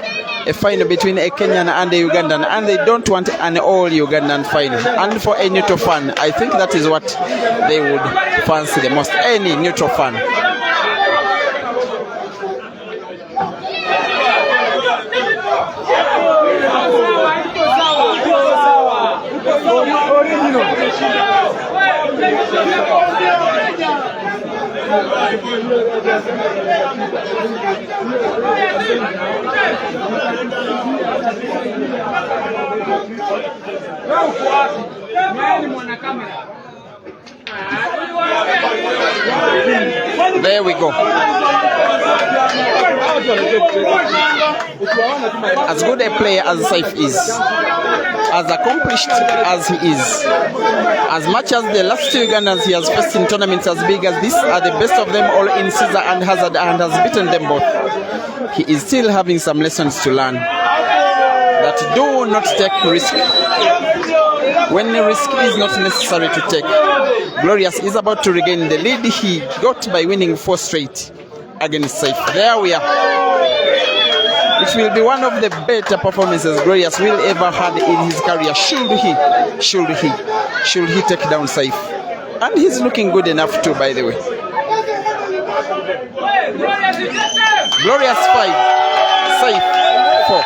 a final between a Kenyan and a Ugandan, and they don't want an all Ugandan final. And for a neutral fan, I think that is what they would fancy the most, any neutral fan. There we go. As good a player as SEIF is, as accomplished as he is, as much as the last 2 Ugandans he has faced in tournaments as big as this are the best of them all in Caesar and Hazard, and has beaten them both, he is still having some lessons to learn. That do not take risk when the risk is not necessary to take. Glorious is about to regain the lead he got by winning 4 straight against SEIF. There we are. It will be one of the better performances Glorious will ever have in his career. Should he take down SEIF? And he's looking good enough too, by the way. Glorious 5, SEIF 4.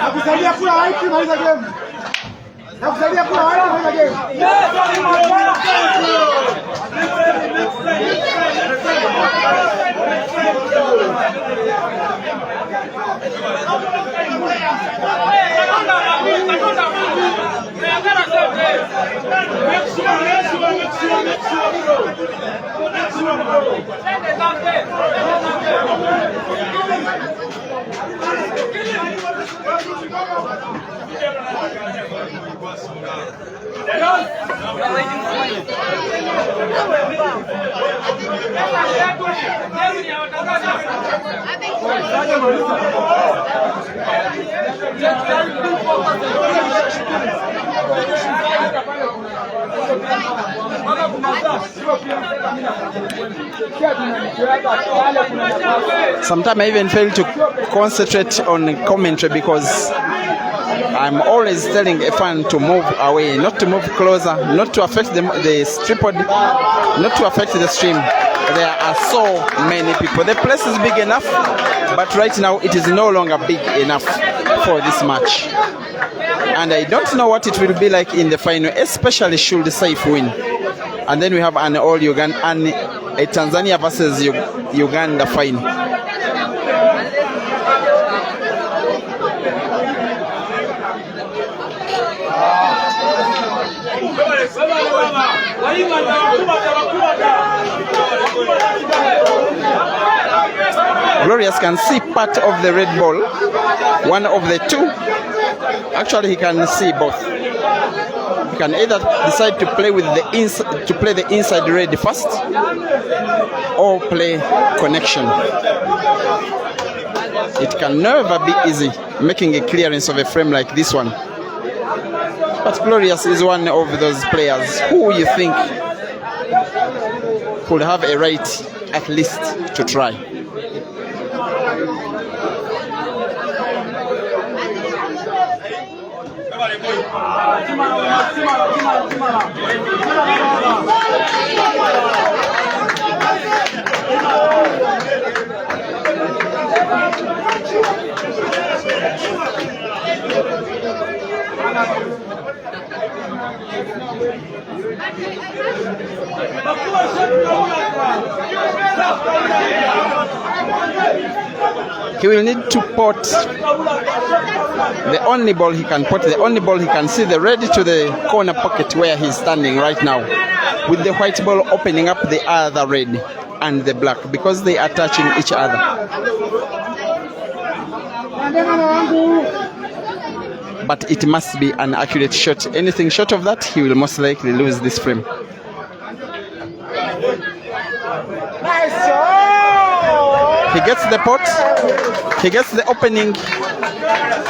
Nakusaidia kula wapi maliza game. Nakusaidia kula wapi maliza game. Sometimes I even fail to concentrate on commentary because I'm always telling a fan to move away, not to move closer, not to affect the tripod, not to affect the stream. There are so many people. The place is big enough, but right now it is no longer big enough for this match. And I don't know what it will be like in the final, especially should SEIF win. And then we have an all Uganda and a Tanzania versus Uganda final. Glorious can see part of the red ball, one of the two. Actually, he can see both. He can either decide to play with the inside red first, or play connection. It can never be easy making a clearance of a frame like this one. But Glorious is one of those players who you think could have a right at least to try. He will need to pot the only ball he can pot, the only ball he can see, the red to the corner pocket where he's standing right now, with the white ball opening up the other red and the black because they are touching each other. But it must be an accurate shot. Anything short of that, he will most likely lose this frame. He gets the pot, he gets the opening,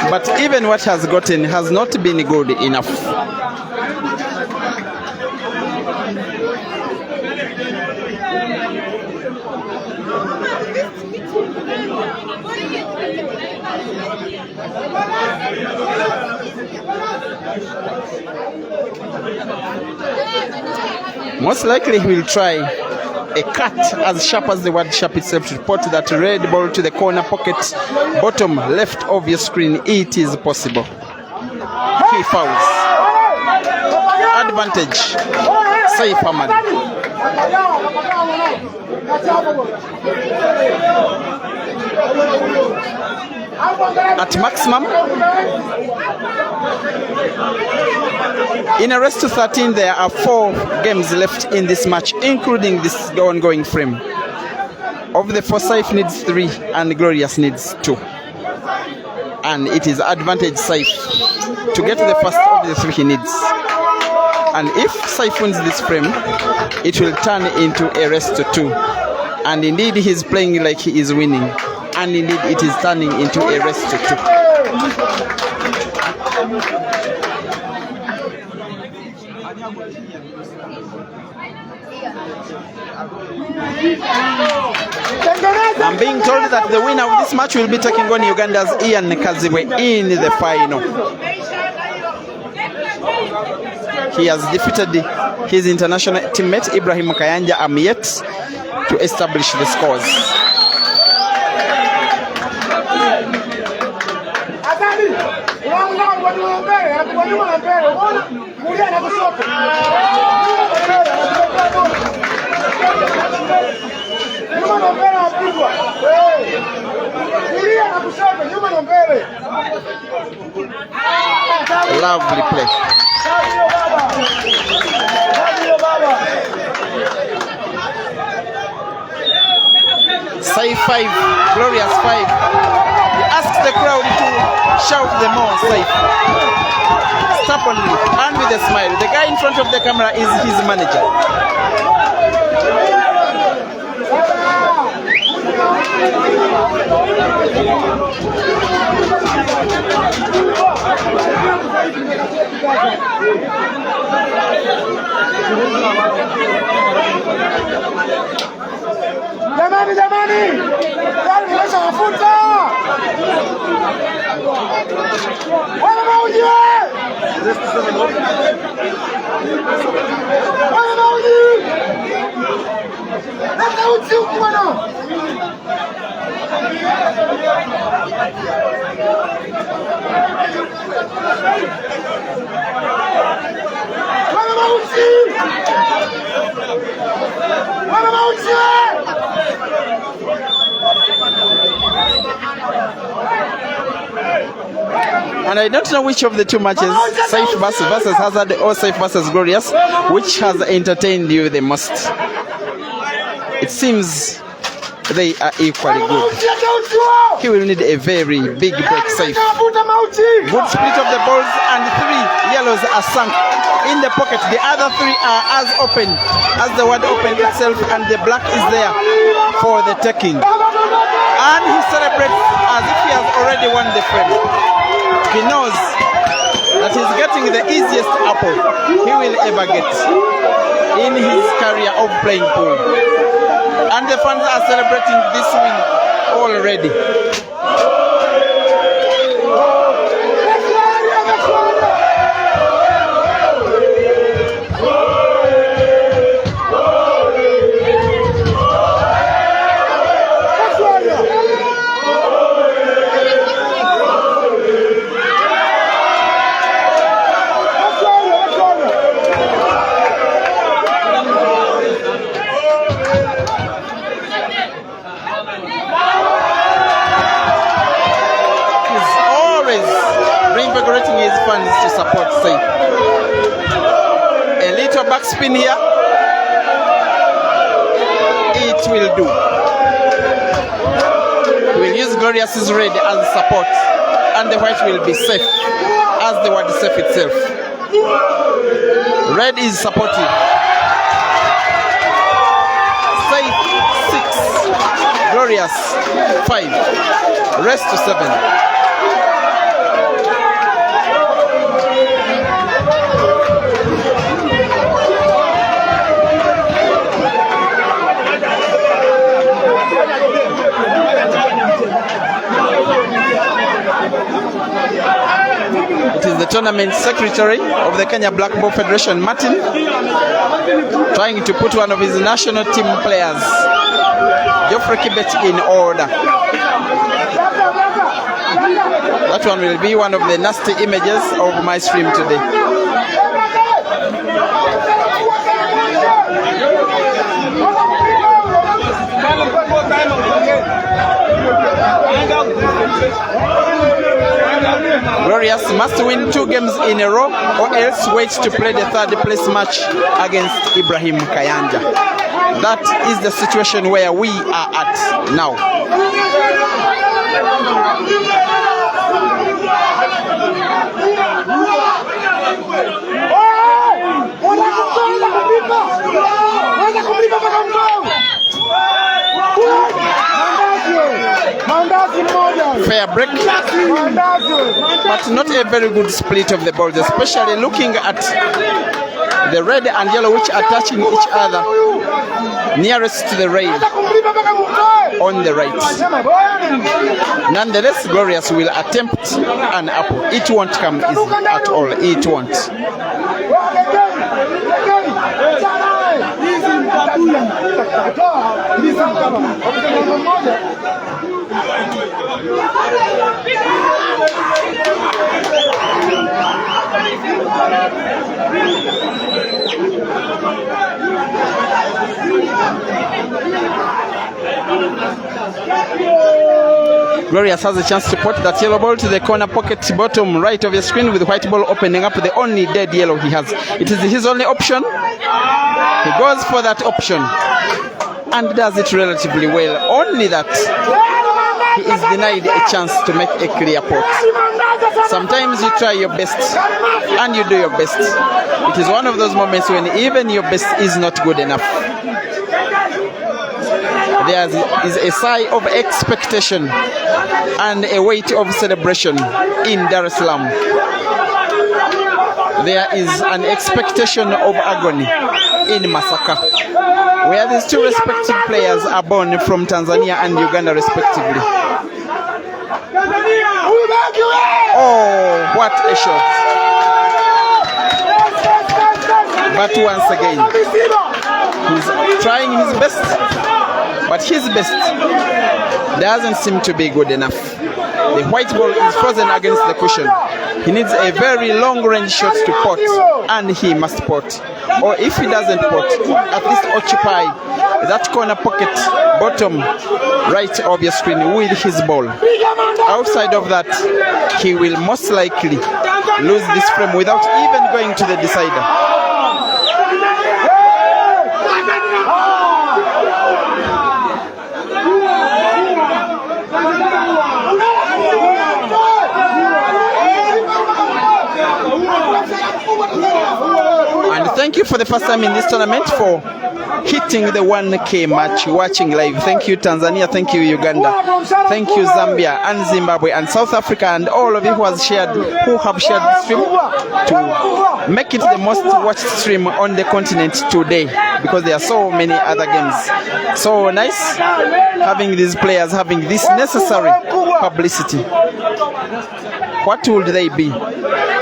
but even what has gotten has not been good enough. Most likely he will try a cut as sharp as the word sharp itself to pot that red ball to the corner pocket, bottom left of your screen. It is possible. He fouls. Advantage. SEIF Hamad. At maximum. In a race to 13, there are 4 games left in this match, including this ongoing frame. Of the 4, SEIF needs 3 and Glorious needs 2. And it is advantage SEIF to get the first of the 3 he needs. And if SEIF wins this frame, it will turn into a race to 2. And indeed, he's playing like he is winning. and indeed it is turning into a race to 2. I'm being told that the winner of this match will be taking on Uganda's Ian Kaziwe in the final. He has defeated his international teammate Ibrahim Kayanja. I'm yet to establish the scores. Lovely play. SEIF 5, Glorious 5. Ask the crowd to shout the more SEIF. Stubbornly and with a smile. The guy in front of the camera is his manager. Jamani, gari limesha mafuta. Wana mauji wewe. Wana mauji. Nenda uchi huku bwana. Wana mauji. Wana mauji. And I don't know which of the two matches, SEIF versus Hazard or SEIF versus Glorious, which has entertained you the most. It seems they are equally good. He will need a very big break, SEIF. Good split of the balls and 3 yellows are sunk in the pocket. The other 3 are as open as the word open itself, and the black is there for the taking. And he celebrates as if he has already won the frame. He knows that he's getting the easiest apple he will ever get in his career of playing pool. And the fans are celebrating this win already. Invigorating his fans to support SEIF. A little backspin here. It will do. We'll use Glorious's red as support, and the white will be safe, as the word safe itself. Red is supportive. SEIF 6, Glorious 5, rest to 7. It is the tournament secretary of the Kenya Black Ball Federation, Martin, trying to put one of his national team players, Geoffrey Kibet, in order. That one will be one of the nasty images of my stream today. Glorious must win 2 games in a row or else wait to play the 3rd place match against Ibrahim Kayanja. That is the situation where we are at now. fair break, but not a very good split of the balls, especially looking at the red and yellow, which are touching each other nearest to the rail on the right. Nonetheless, Glorious will attempt an apple. It won't come easy at all. It won't. Glorious has a chance to put that yellow ball to the corner pocket bottom right of your screen, with the white ball opening up the only dead yellow he has. It is his only option. He goes for that option and does it relatively well. Only that he is denied a chance to make a clear pot. Sometimes you try your best and you do your best. It is one of those moments when even your best is not good enough. There is a sigh of expectation and a weight of celebration in Dar es Salaam. There is an expectation of agony in Masaka, where these two respective players are born from Tanzania and Uganda respectively. Oh, what a shot. But once again, he's trying his best, but his best doesn't seem to be good enough. The white ball is frozen against the cushion. He needs a very long range shot to pot, and he must pot. Or if he doesn't pot, at least occupy that corner pocket bottom right of your screen with his ball. Outside of that, he will most likely lose this frame without even going to the decider. And thank you for the first time in this tournament for hitting the 1K match, watching live. Thank you Tanzania, thank you Uganda, thank you Zambia and Zimbabwe and South Africa, and all of you who have shared the stream to make it the most watched stream on the continent today, because there are so many other games. So nice having these players having this necessary publicity. What would they be?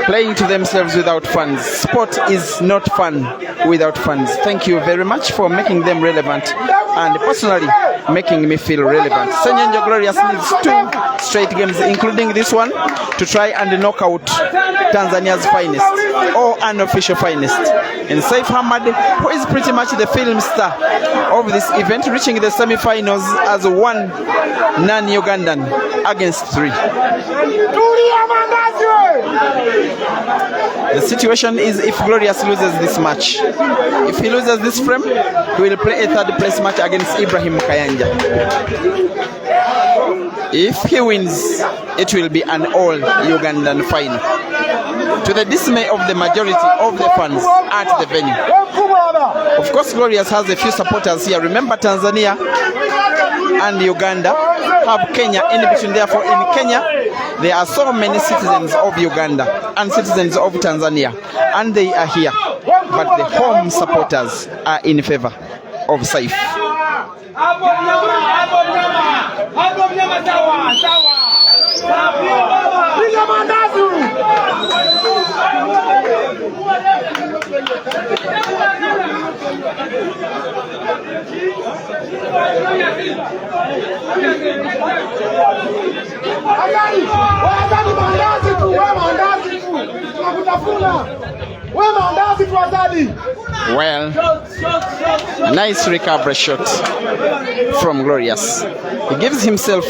Playing to themselves without funds. Sport is not fun without funds. Thank you very much for making them relevant and personally making me feel relevant. Senyenjo Glorious needs 2 straight games, including this one, to try and knock out Tanzania's finest, or unofficial finest, and SEIF Hamad, who is pretty much the film star of this event, reaching the semi-finals as 1 non-Ugandan against 3. The situation is, if Glorious loses this match, if he loses this frame, he will play a 3rd place match against Ibrahim Kayanja. If he wins, it will be an all Ugandan final, to the dismay of the majority of the fans at the venue. Of course, Glorious has a few supporters here. Remember, Tanzania and Uganda have Kenya in between. Therefore, in Kenya, there are so many citizens of Uganda and citizens of Tanzania, and they are here. But the home supporters are in favor of SEIF. Well, nice recovery shot from Glorious. He gives himself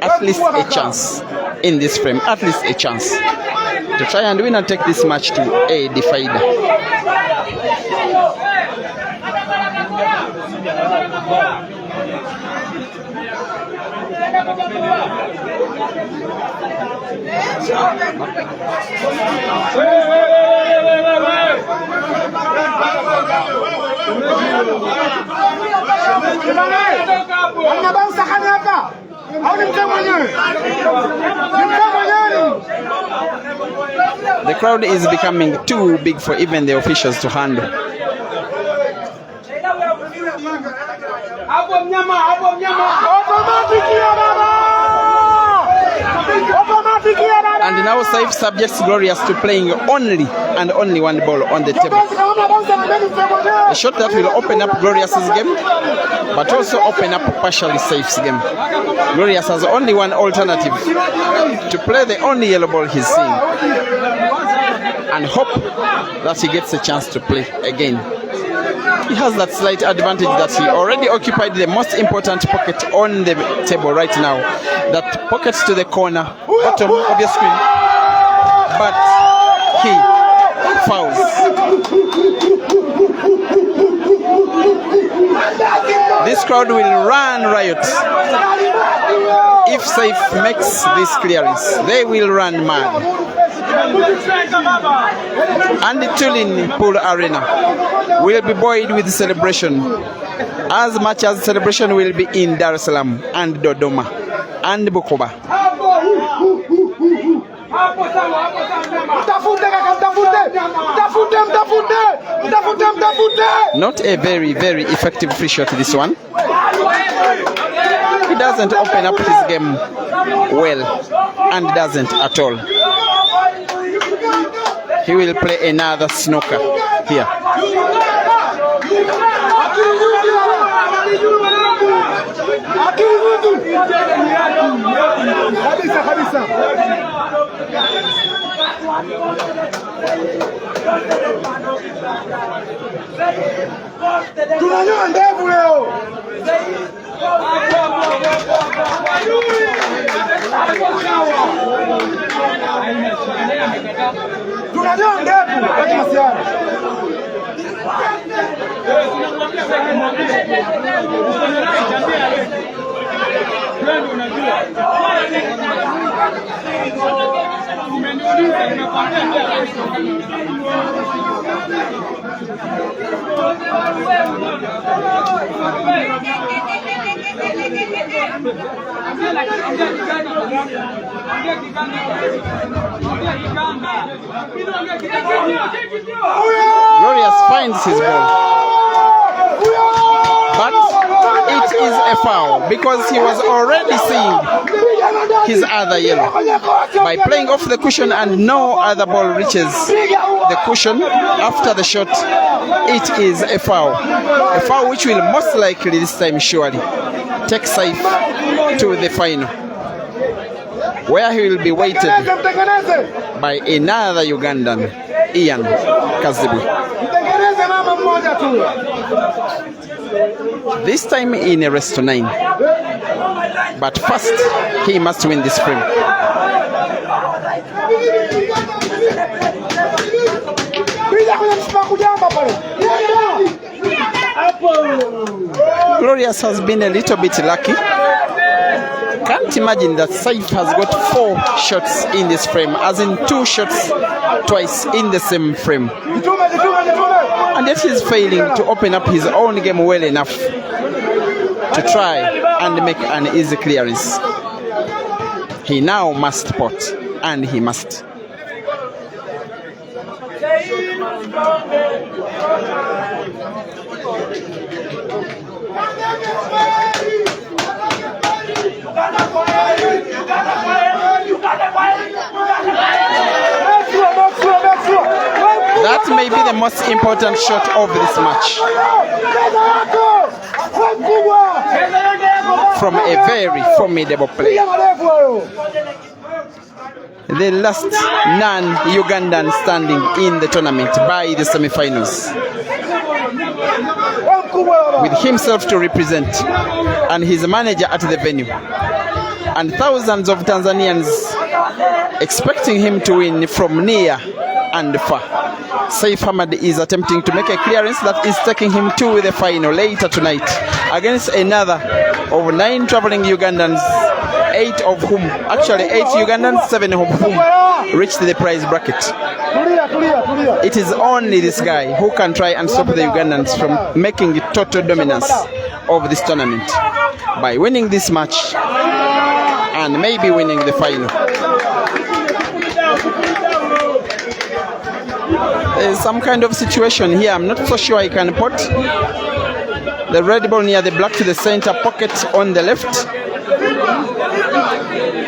at least a chance in this frame, at least a chance to try and win and take this match to a decider. The crowd is becoming too big for even the officials to handle. And now SEIF subjects Glorious to playing only and only one ball on the table. A shot that will open up Glorious's game, but also open up partially SEIF's game. Glorious has only one alternative, to play the only yellow ball he's seeing, and hope that he gets a chance to play again. He has that slight advantage that he already occupied the most important pocket on the table right now. That pocket to the corner, bottom of your screen. But he fouls. This crowd will run riot. If SEIF makes this clearance, they will run mad. And the Tulin Pool Arena will be buoyed with celebration, as much as celebration will be in Dar es Salaam and Dodoma and Bukoba. Not a very, very effective free shot, this one. He doesn't open up his game well, and doesn't at all. He will play another snooker here. Tunanyoa ndevu leo. Tunanyoa ndevu kwa masiara. Glorious finds his ball, but it is a foul because he was already seeing his other yellow. By playing off the cushion and no other ball reaches the cushion after the shot, it is a foul. A foul which will most likely this time surely take SEIF to the final, where he will be waited by another Ugandan, Ian Kazibu. This time in a race to 9. But first, he must win this frame. Glorious has been a little bit lucky. Can't imagine that SEIF has got 4 shots in this frame, as in 2 shots twice in the same frame. And yet he's failing to open up his own game well enough to try and make an easy clearance. He now must pot, and he must. That may be the most important shot of this match, from a very formidable player. The last non-Ugandan standing in the tournament by the semi-finals, with himself to represent and his manager at the venue, and thousands of Tanzanians expecting him to win from near and far. SEIF Hamad is attempting to make a clearance that is taking him to the final later tonight against another of 9 traveling Ugandans, 8 Ugandans, 7 of whom reached the prize bracket. It is only this guy who can try and stop the Ugandans from making total dominance of this tournament. By winning this match, and maybe winning the final. There's some kind of situation here. I'm not so sure I can put the red ball near the black to the center pocket on the left.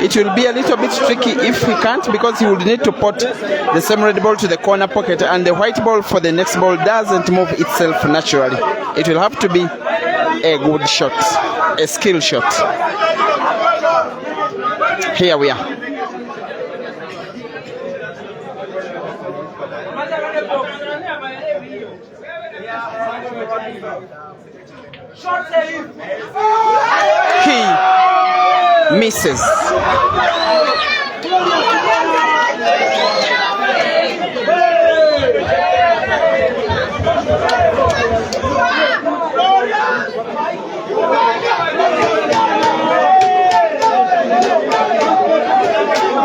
It will be a little bit tricky if he can't, because he would need to put the same red ball to the corner pocket, and the white ball for the next ball doesn't move itself naturally. It will have to be a good shot, a skill shot. Here we are. He misses.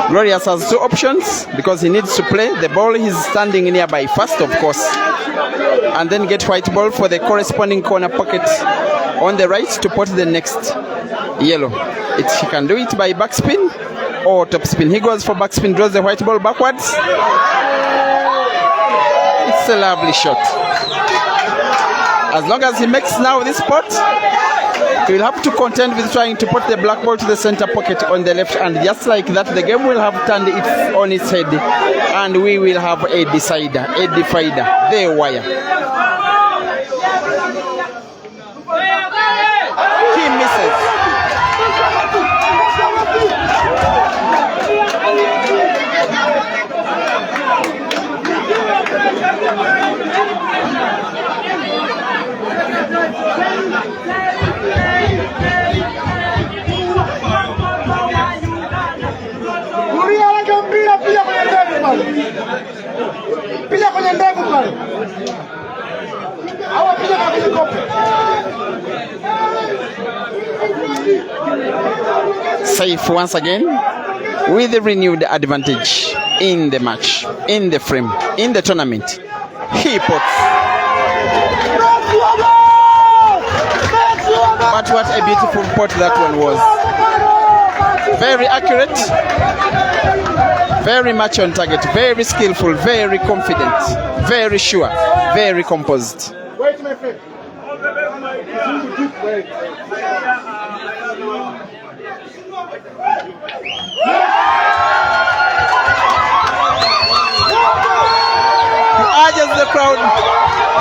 Glorious has two options because he needs to play the ball he's standing nearby first, of course, and then get white ball for the corresponding corner pocket on the right to put the next yellow. He can do it by backspin or topspin. He goes for backspin, draws the white ball backwards. It's a lovely shot. As long as he makes now this spot, he will have to contend with trying to put the black ball to the center pocket on the left, and just like that the game will have turned it on its head and we will have a decider, a divider, the wire. He misses. Pilla kwenye ndevu pale. Hawa pilla kwenye kope. SEIF once again with the renewed advantage in the match, in the frame, in the tournament. He puts. But what a beautiful pot that one was. Very accurate, very much on target, very skillful, very confident, very sure, very composed. Wait, my friend. Wait. He urges the crowd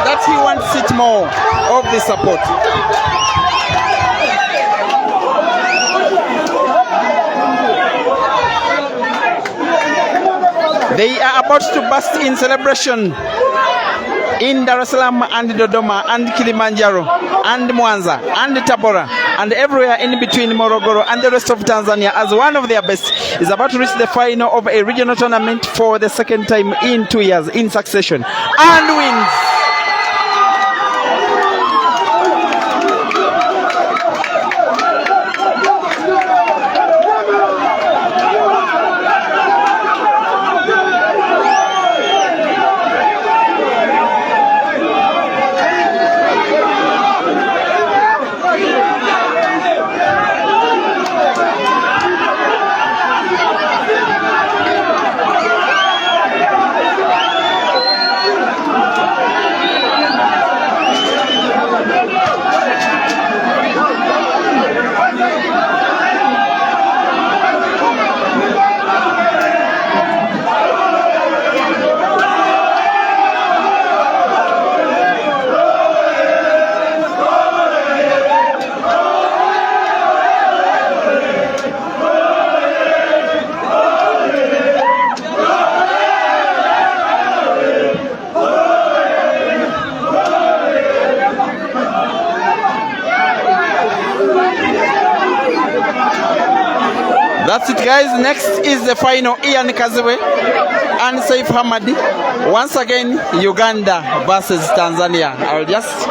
that he wants it more of the support. They are about to burst in celebration in Dar es Salaam and Dodoma and Kilimanjaro and Mwanza and Tabora and everywhere in between Morogoro and the rest of Tanzania, as one of their best is about to reach the final of a regional tournament for the second time in 2 years in succession and wins. That's it, guys. Next is the final, Ian Kaziwe and SEIF Hamadi. Once again, Uganda versus Tanzania. I'll just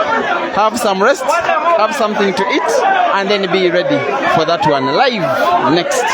have some rest, have something to eat, and then be ready for that one live next.